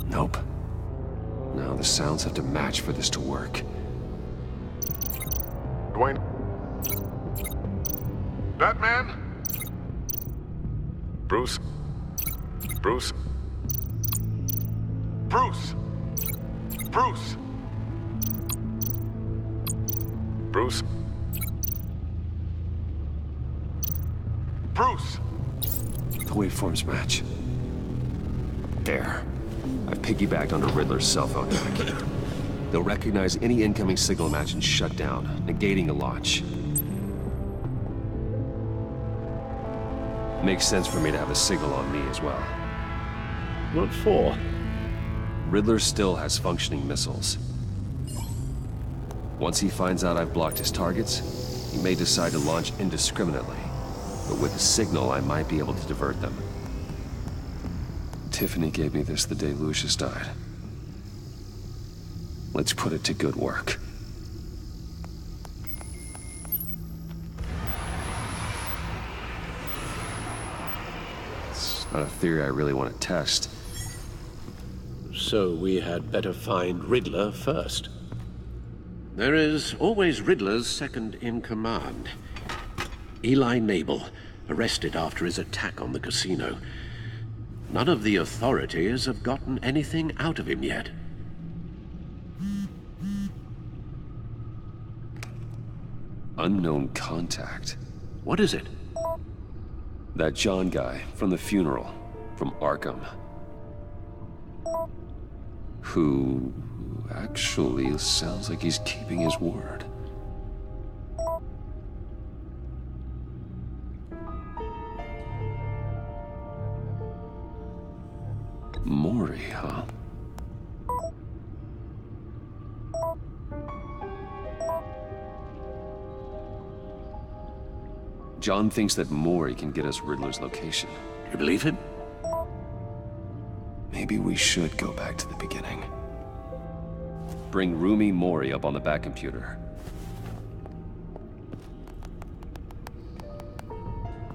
Nope. Now the sounds have to match for this to work. Dwayne? Batman? Bruce? Bruce? Bruce! Bruce! Bruce? Bruce! The waveforms match. There. I've piggybacked onto Riddler's cell phone tech. They'll recognize any incoming signal match and shut down, negating a launch. Makes sense for me to have a signal on me as well. What for? Riddler still has functioning missiles. Once he finds out I've blocked his targets, he may decide to launch indiscriminately. But with a signal, I might be able to divert them. Tiffany gave me this the day Lucius died. Let's put it to good work. It's not a theory I really want to test. So we had better find Riddler first. There is always Riddler's second in command. Eli Nabel, arrested after his attack on the casino. None of the authorities have gotten anything out of him yet. Unknown contact. What is it? That John guy from the funeral, from Arkham. Who actually sounds like he's keeping his word. Mori, huh? John thinks that Mori can get us Riddler's location. You believe him? Maybe we should go back to the beginning. Bring Rumi Mori up on the back computer.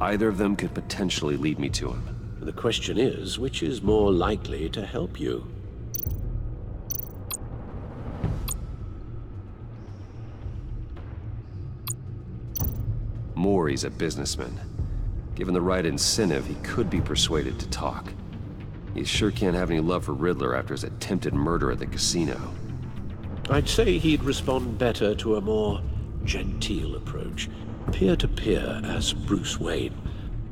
Either of them could potentially lead me to him. The question is, which is more likely to help you? Mori's a businessman. Given the right incentive, he could be persuaded to talk. He sure can't have any love for Riddler after his attempted murder at the casino. I'd say he'd respond better to a more genteel approach, peer-to-peer as Bruce Wayne.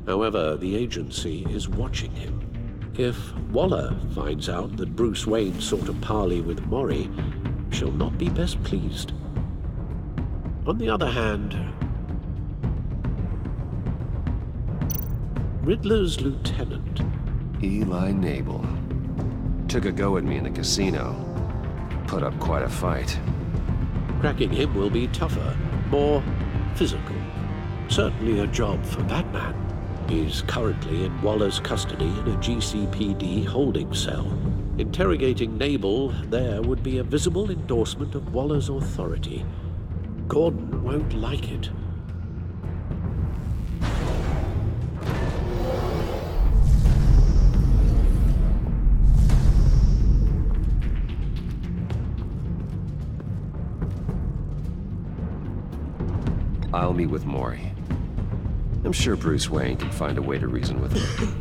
However, the agency is watching him. If Waller finds out that Bruce Wayne sought a parley with Mori, she'll not be best pleased. On the other hand, Riddler's lieutenant, Eli Nabel, took a go at me in the casino. Put up quite a fight. Cracking him will be tougher, more physical. Certainly a job for Batman. He's currently in Waller's custody in a GCPD holding cell. Interrogating Nabel there would be a visible endorsement of Waller's authority. Gordon won't like it. I'll meet with Mori. I'm sure Bruce Wayne can find a way to reason with him.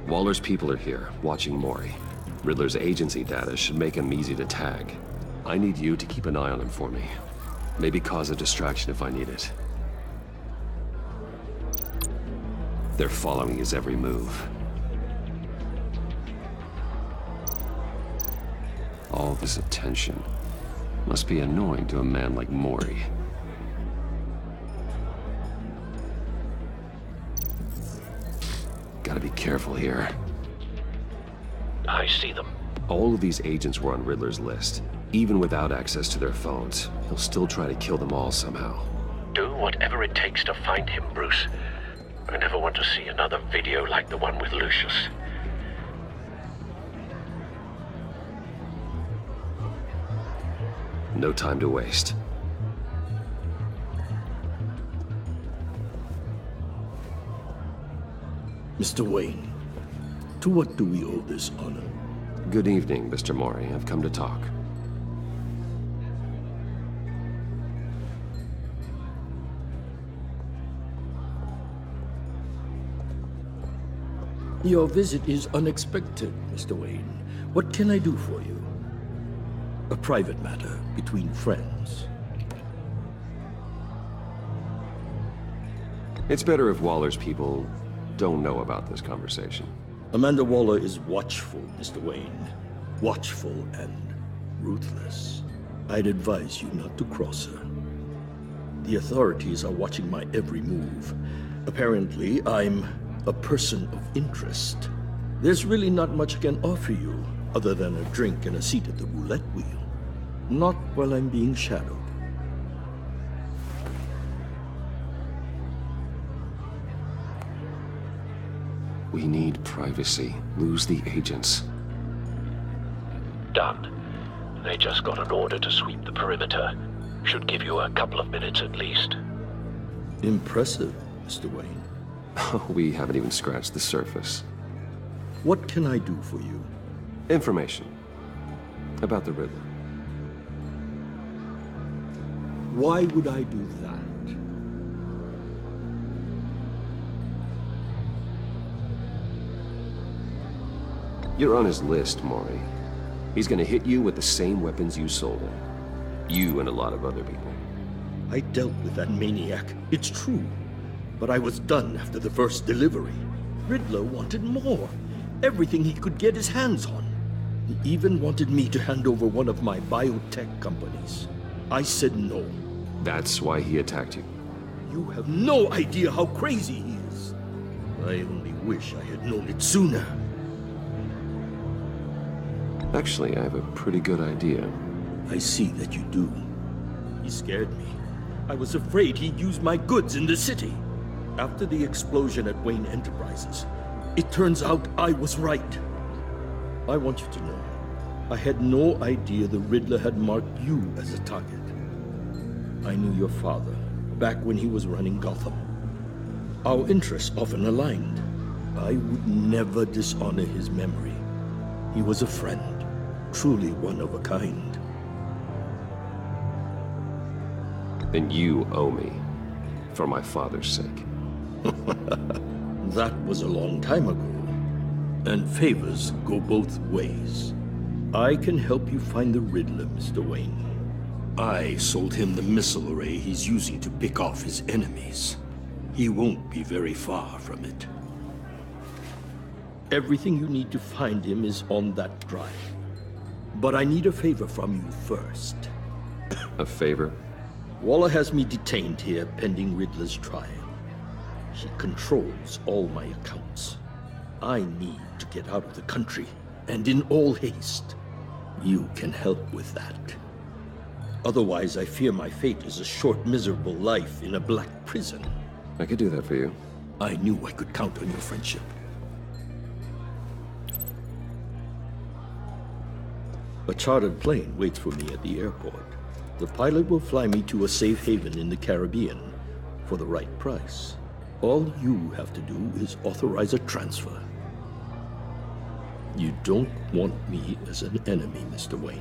Waller's people are here, watching Mori. Riddler's agency data should make him easy to tag. I need you to keep an eye on him for me. Maybe cause a distraction if I need it. They're following his every move. All this attention must be annoying to a man like Mori. Gotta be careful here. I see them. All of these agents were on Riddler's list. Even without access to their phones, he'll still try to kill them all somehow. Do whatever it takes to find him, Bruce. I never want to see another video like the one with Lucius. No time to waste. Mr. Wayne, to what do we owe this honor? Good evening, Mr. Mori. I've come to talk. Your visit is unexpected, Mr. Wayne. What can I do for you? A private matter between friends. It's better if Waller's people don't know about this conversation. Amanda Waller is watchful, Mr. Wayne. Watchful and ruthless. I'd advise you not to cross her. The authorities are watching my every move. Apparently, I'm a person of interest. There's really not much I can offer you, other than a drink and a seat at the roulette wheel. Not while I'm being shadowed. We need privacy. Lose the agents. Done. They just got an order to sweep the perimeter. Should give you a couple of minutes at least. Impressive, Mr. Wayne. We haven't even scratched the surface. What can I do for you? Information. About the Riddler. Why would I do that? You're on his list, Mori. He's gonna hit you with the same weapons you sold him. You and a lot of other people. I dealt with that maniac, it's true. But I was done after the first delivery. Riddler wanted more. Everything he could get his hands on. He even wanted me to hand over one of my biotech companies. I said no. That's why he attacked you? You have no idea how crazy he is. I only wish I had known it sooner. Actually, I have a pretty good idea. I see that you do. He scared me. I was afraid he'd use my goods in the city. After the explosion at Wayne Enterprises, it turns out I was right. I want you to know, I had no idea the Riddler had marked you as a target. I knew your father back when he was running Gotham. Our interests often aligned. I would never dishonor his memory. He was a friend, truly one of a kind. Then you owe me, for my father's sake. That was a long time ago, and favors go both ways. I can help you find the Riddler, Mr. Wayne. I sold him the missile array he's using to pick off his enemies. He won't be very far from it. Everything you need to find him is on that drive. But I need a favor from you first. A favor? Waller has me detained here pending Riddler's trial. She controls all my accounts. I need to get out of the country, and in all haste. You can help with that. Otherwise, I fear my fate is a short, miserable life in a black prison. I could do that for you. I knew I could count on your friendship. A chartered plane waits for me at the airport. The pilot will fly me to a safe haven in the Caribbean for the right price. All you have to do is authorize a transfer. You don't want me as an enemy, Mr. Wayne.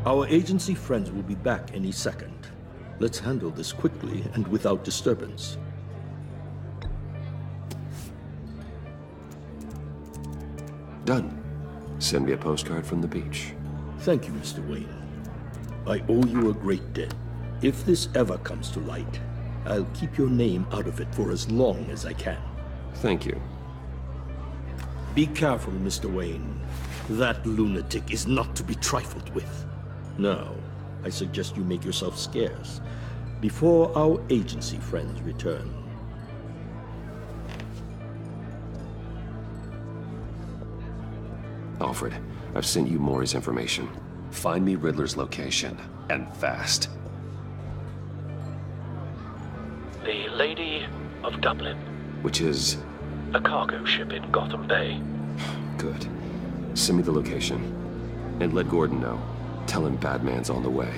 Our agency friends will be back any second. Let's handle this quickly and without disturbance. Done. Send me a postcard from the beach. Thank you, Mr. Wayne. I owe you a great debt. If this ever comes to light, I'll keep your name out of it for as long as I can. Thank you. Be careful, Mr. Wayne. That lunatic is not to be trifled with. Now, I suggest you make yourself scarce before our agency friends return. Alfred, I've sent you Maury's information. Find me Riddler's location, and fast. The Lady of Dublin. Which is? A cargo ship in Gotham Bay. Good. Send me the location. And let Gordon know. Tell him Batman's on the way.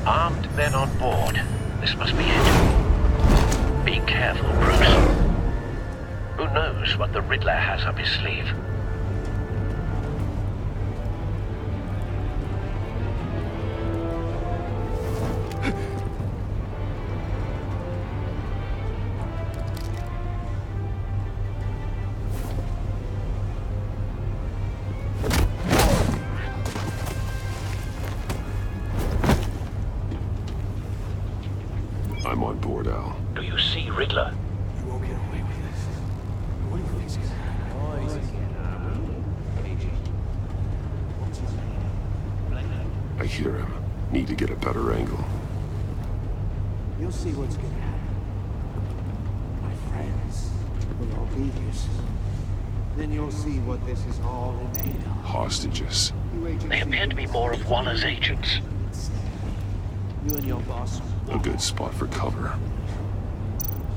Armed men on board. This must be it. Be careful, Bruce. Who knows what the Riddler has up his sleeve? I'm on board, Al. Do you see Riddler? You won't get away with this. What do you think's gonna happen? I hear him. Need to get a better angle. You'll see what's gonna happen. My friends will all be here soon. Then you'll see what this is all made of. Hostages. They appear to be more of Waller's agents. You and your boss. A good spot for cover.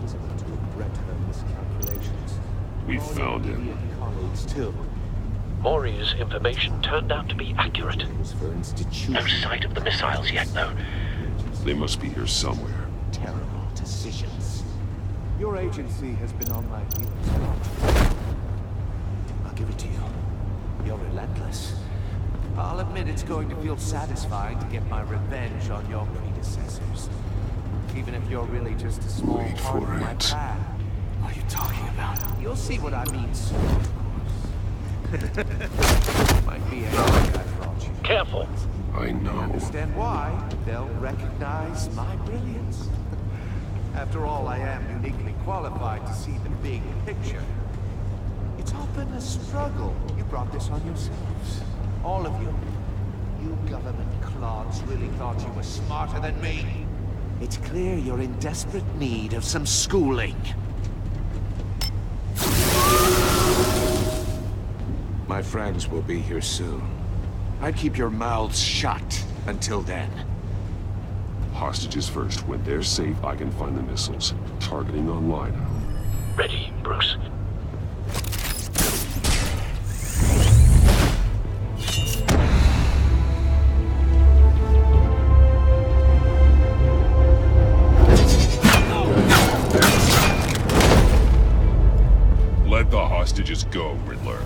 She's about to regret her miscalculations. We found him. Colleagues too. Maury's information turned out to be accurate. No sight of the missiles yet, though. They must be here somewhere. Terrible decisions. Your agency has been on my heels. I'll give it to you. You're relentless. I'll admit it's going to feel satisfying to get my revenge on your predecessors. Even if you're really just a small part of my plan. What are you talking about? You'll see what I mean soon, of course. Might be anything I brought you. Careful. I know. Understand why? They'll recognize my brilliance. After all, I am uniquely qualified to see the big picture. It's often a struggle. You brought this on yourselves. All of you. You government clods really thought you were smarter than me. It's clear you're in desperate need of some schooling. My friends will be here soon. I'd keep your mouths shut until then. Hostages first. When they're safe, I can find the missiles. Targeting online. Ready, Bruce. Let the hostages go, Riddler.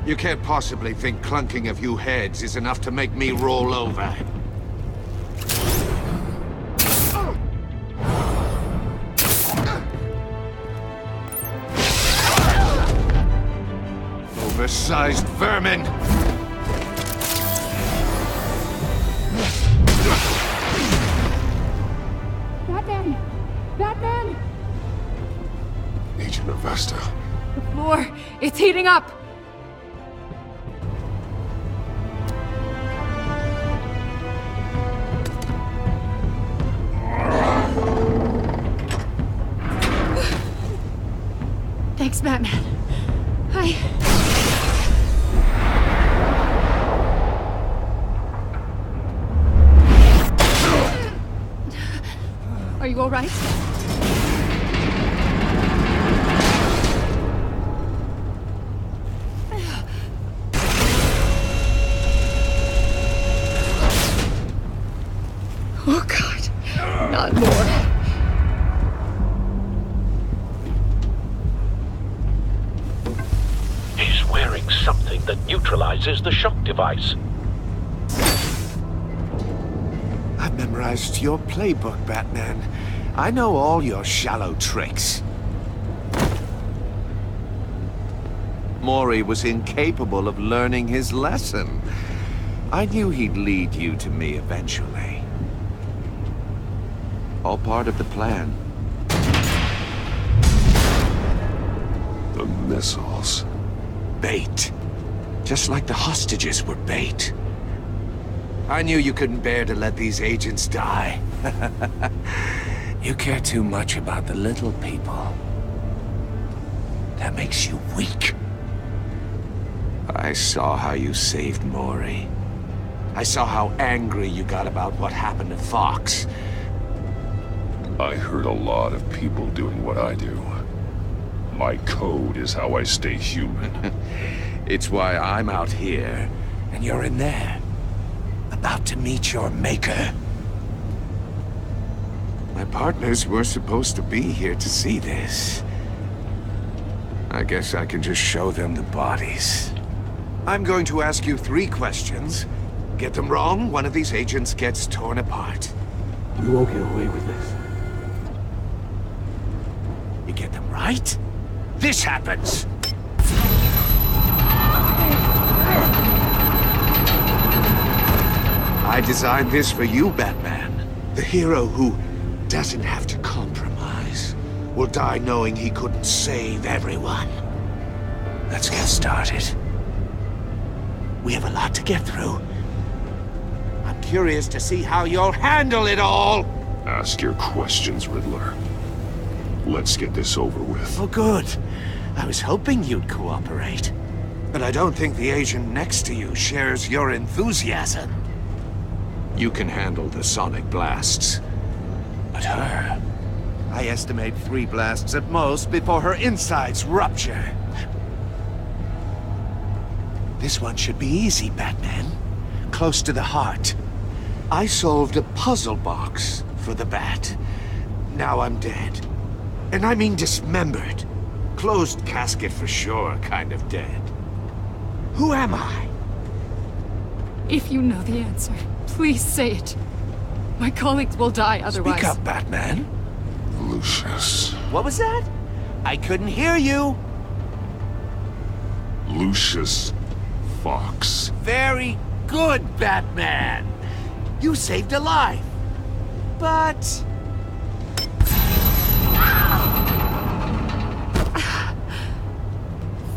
You can't possibly think clunking a few heads is enough to make me roll over. Oversized vermin! Batman! Batman! Agent Avesta. The floor, it's heating up! Thanks, Batman. Are you all right? Oh, God. Not more. He's wearing something that neutralizes the shock device. I've memorized your playbook, Batman. I know all your shallow tricks. Mori was incapable of learning his lesson. I knew he'd lead you to me eventually. All part of the plan. The missiles. Bait. Just like the hostages were bait. I knew you couldn't bear to let these agents die. You care too much about the little people. That makes you weak. I saw how you saved Mori. I saw how angry you got about what happened to Fox. I heard a lot of people doing what I do. My code is how I stay human. It's why I'm out here, and you're in there. About to meet your maker. My partners were supposed to be here to see this. I guess I can just show them the bodies. I'm going to ask you 3 questions. Get them wrong, one of these agents gets torn apart. You won't get away with this. You get them right, this happens! I designed this for you, Batman. The hero who doesn't have to compromise. Will die knowing he couldn't save everyone. Let's get started. We have a lot to get through. I'm curious to see how you'll handle it all! Ask your questions, Riddler. Let's get this over with. Oh, good. I was hoping you'd cooperate. But I don't think the agent next to you shares your enthusiasm. You can handle the sonic blasts. But her... I estimate 3 blasts at most before her insides rupture. This one should be easy, Batman. Close to the heart. I solved a puzzle box for the Bat. Now I'm dead. And I mean dismembered. Closed casket for sure, kind of dead. Who am I? If you know the answer, please say it. My colleagues will die otherwise. Speak up, Batman. Lucius. What was that? I couldn't hear you. Lucius Fox. Very good, Batman. You saved a life. But...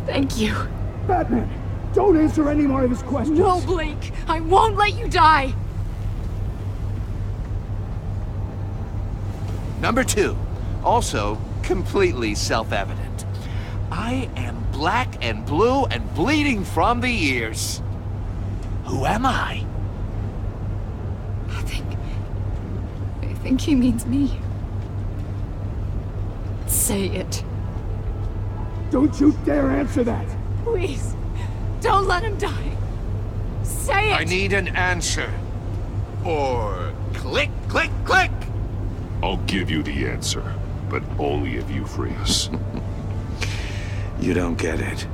Thank you. Batman, don't answer any more of his questions. No, Blake. I won't let you die. Number 2. Also, completely self-evident. I am black and blue and bleeding from the ears. Who am I? I think he means me. Say it. Don't you dare answer that! Please, don't let him die. Say it! I need an answer. Or click, click, click! I'll give you the answer, but only if you free us. You don't get it.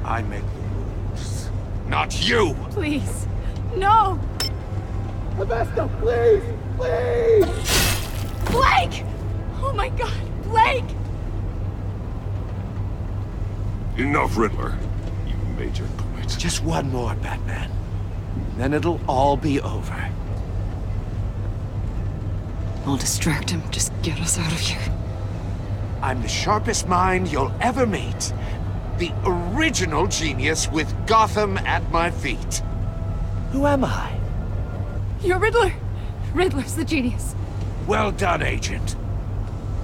I make the rules, not you! Please, no! Hephaestus, please! Please! Blake! Oh my God, Blake! Enough, Riddler. You made your point. Just one more, Batman. Then it'll all be over. I'll distract him. Just get us out of here. I'm the sharpest mind you'll ever meet. The original genius with Gotham at my feet. Who am I? You're Riddler. Riddler's the genius. Well done, Agent.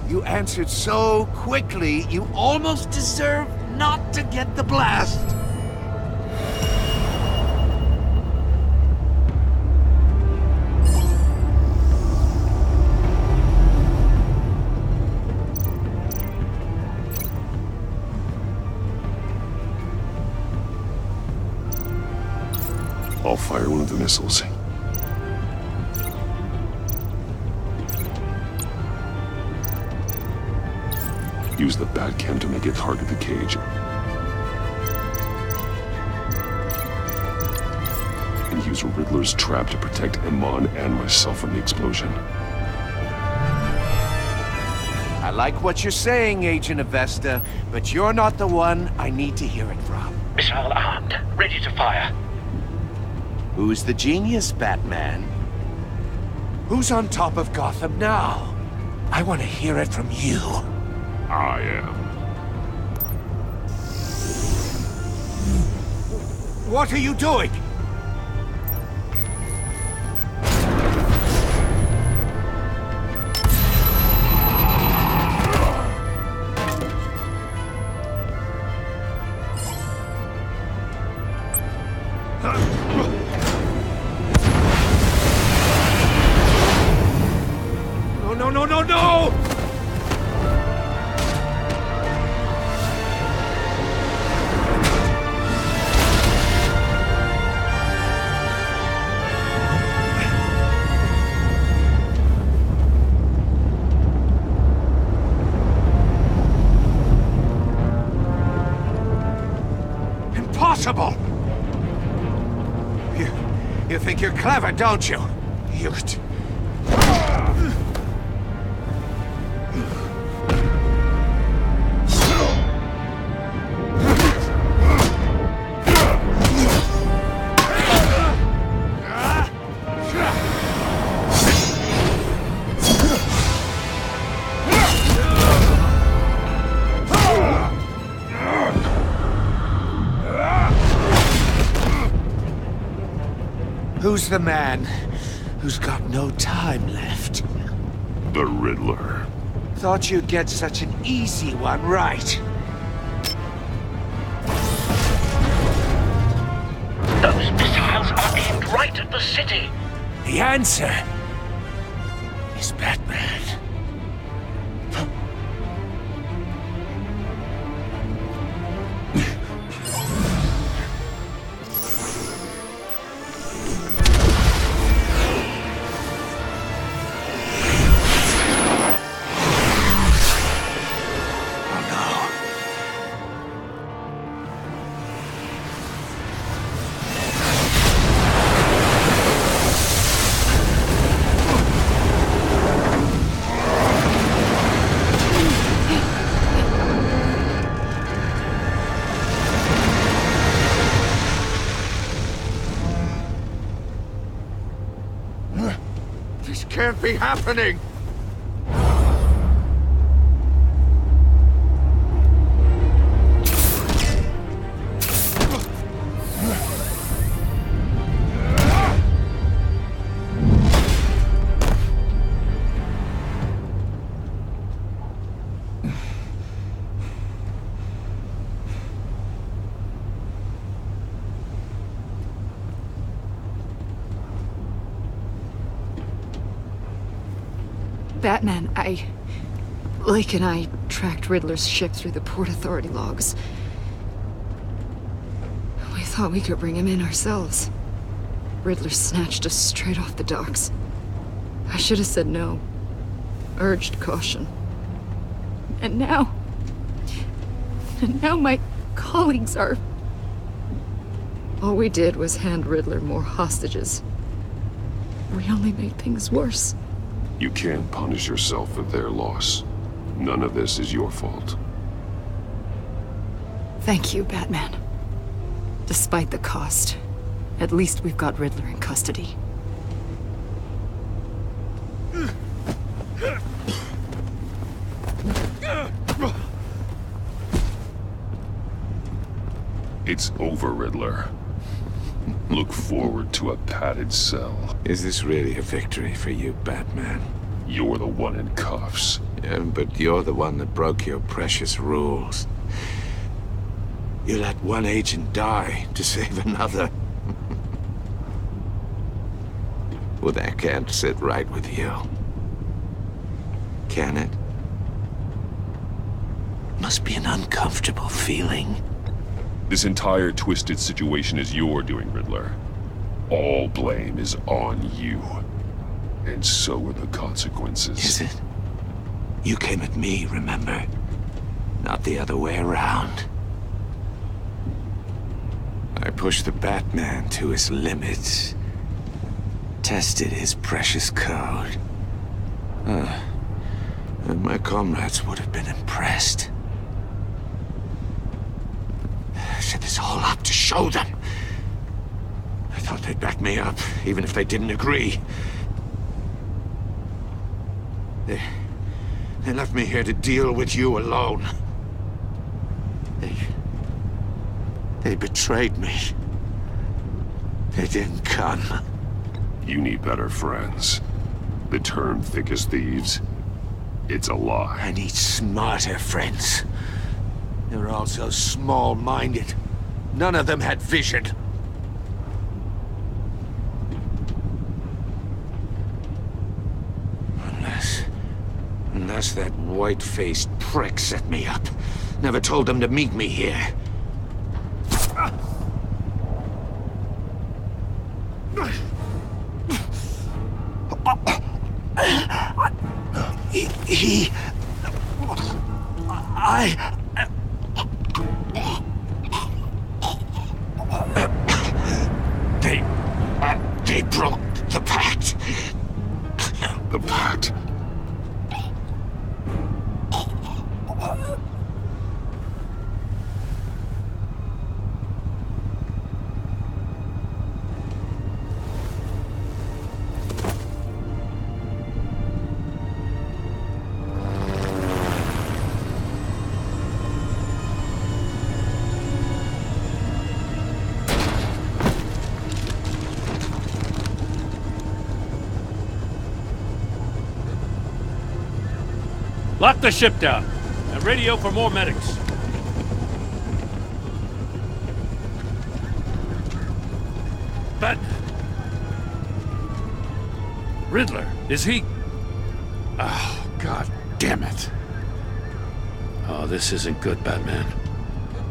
You answered so quickly, you almost deserve not to get the blast. I'll fire one of the missiles. Use the Batcam to make it target the cage. And use Riddler's trap to protect Iman and myself from the explosion. I like what you're saying, Agent Avesta, but you're not the one I need to hear it from. Missile armed, ready to fire. Who's the genius, Batman? Who's on top of Gotham now? I want to hear it from you. I am. What are you doing? No! Impossible! You think you're clever, don't you? Who's the man who's got no time left? The Riddler. Thought you'd get such an easy one right. Those missiles are aimed right at the city. The answer is Batman. can't be happening! Batman, Lake and I tracked Riddler's ship through the Port Authority logs. We thought we could bring him in ourselves. Riddler snatched us straight off the docks. I should have said no. Urged caution. And now my colleagues are... All we did was hand Riddler more hostages. We only made things worse. You can't punish yourself for their loss. None of this is your fault. Thank you, Batman. Despite the cost, at least we've got Riddler in custody. It's over, Riddler. Look forward to a padded cell. Is this really a victory for you, Batman? You're the one in cuffs. Yeah, but you're the one that broke your precious rules. You let one agent die to save another. Well, that can't sit right with you. Can it? Must be an uncomfortable feeling. This entire twisted situation is your doing, Riddler. All blame is on you. And so are the consequences. Is it? You came at me, remember? Not the other way around. I pushed the Batman to his limits. Tested his precious code. And my comrades would have been impressed. I set this all up to show them. I thought they'd back me up, even if they didn't agree. They left me here to deal with you alone. They betrayed me. They didn't come. You need better friends. The term thick as thieves, it's a lie. I need smarter friends. They were all so small-minded. None of them had vision. Unless that white-faced prick set me up. Never told them to meet me here. They broke the pact. The pact? Lock the ship down and radio for more medics. Batman. Riddler, is he? Oh, God damn it. Oh, this isn't good, Batman.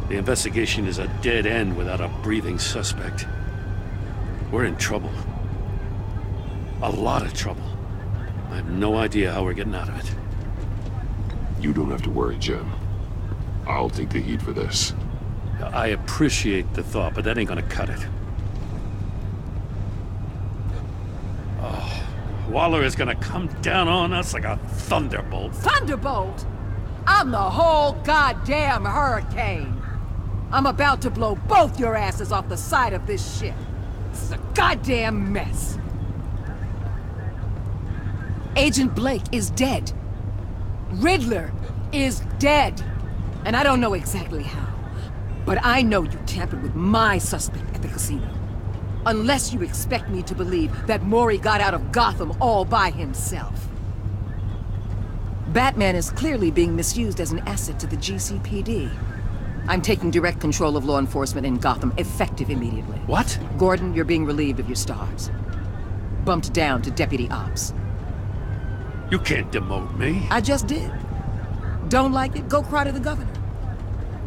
The investigation is a dead end without a breathing suspect. We're in trouble. A lot of trouble. I have no idea how we're getting out of it. You don't have to worry, Jim. I'll take the heat for this. I appreciate the thought, but that ain't gonna cut it. Oh, Waller is gonna come down on us like a thunderbolt. Thunderbolt? I'm the whole goddamn hurricane. I'm about to blow both your asses off the side of this ship. This is a goddamn mess. Agent Blake is dead. Riddler is dead. And I don't know exactly how. But I know you tampered with my suspect at the casino. Unless you expect me to believe that Mori got out of Gotham all by himself. Batman is clearly being misused as an asset to the GCPD. I'm taking direct control of law enforcement in Gotham, effective immediately. What? Gordon, you're being relieved of your stars. Bumped down to Deputy Ops. You can't demote me. I just did. Don't like it? Go cry to the governor.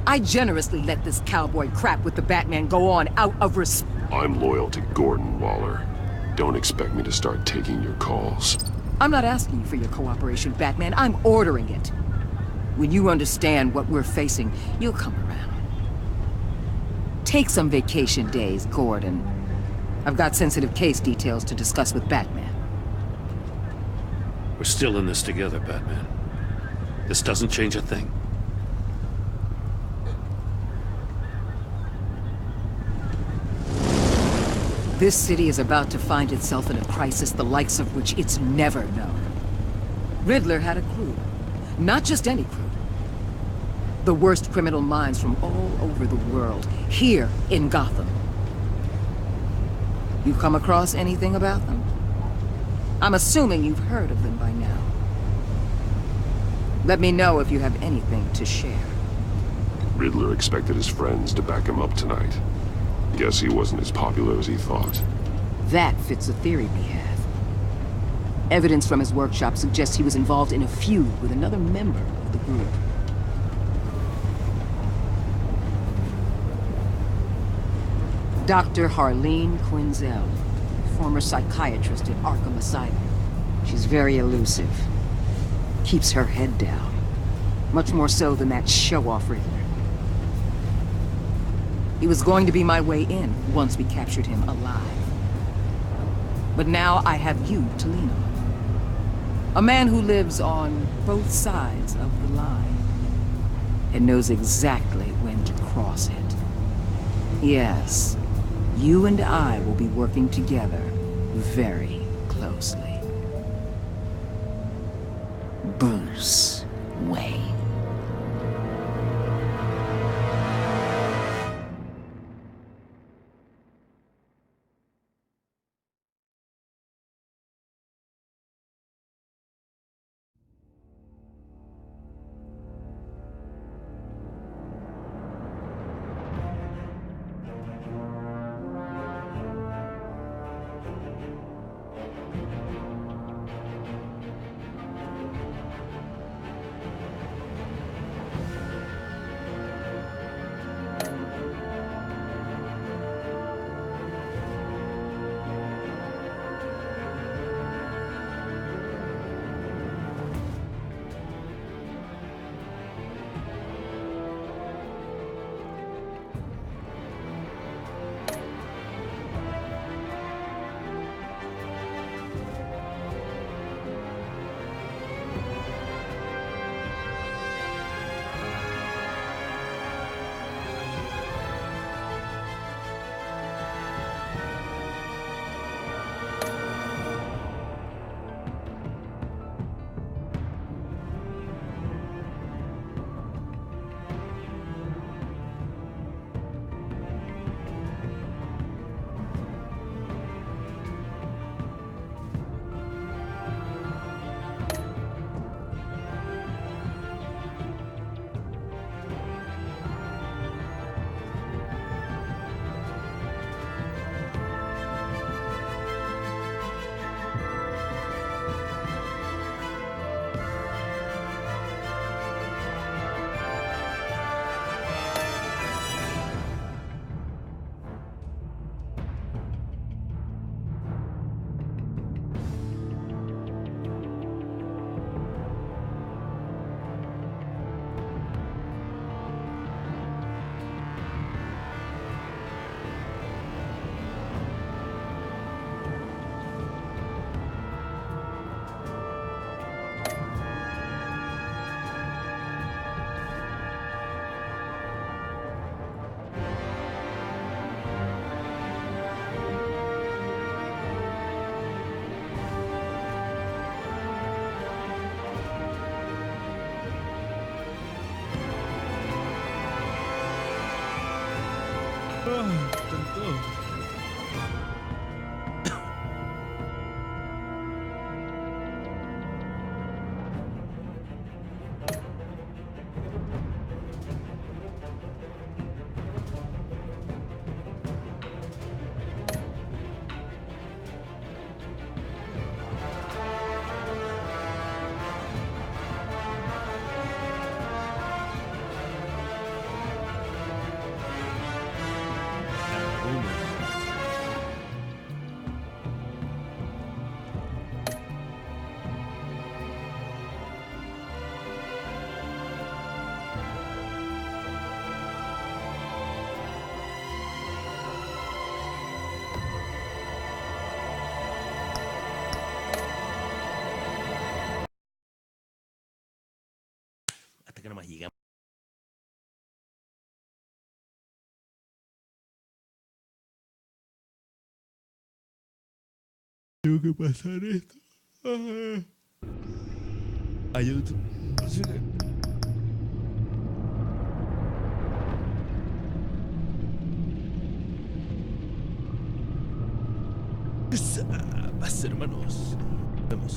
I generously let this cowboy crap with the Batman go on out of respect. I'm loyal to Gordon Waller. Don't expect me to start taking your calls. I'm not asking you for your cooperation, Batman. I'm ordering it. When you understand what we're facing, you'll come around. Take some vacation days, Gordon. I've got sensitive case details to discuss with Batman. We're still in this together, Batman. This doesn't change a thing. This city is about to find itself in a crisis the likes of which it's never known. Riddler had a crew. Not just any crew. The worst criminal minds from all over the world, here in Gotham. You come across anything about them? I'm assuming you've heard of them by now. Let me know if you have anything to share. Riddler expected his friends to back him up tonight. Guess he wasn't as popular as he thought. That fits the theory we have. Evidence from his workshop suggests he was involved in a feud with another member of the group. Dr. Harleen Quinzel, former psychiatrist at Arkham Asylum. She's very elusive. Keeps her head down. Much more so than that show-off Riddler. He was going to be my way in once we captured him alive. But now I have you to lean on. A man who lives on both sides of the line and knows exactly when to cross it. Yes, you and I will be working together very closely. Bruce Wayne. Tanto. Hasta que nomás llegamos. Tengo que pasar esto. Hay otro. Paz, hermanos. Vemos.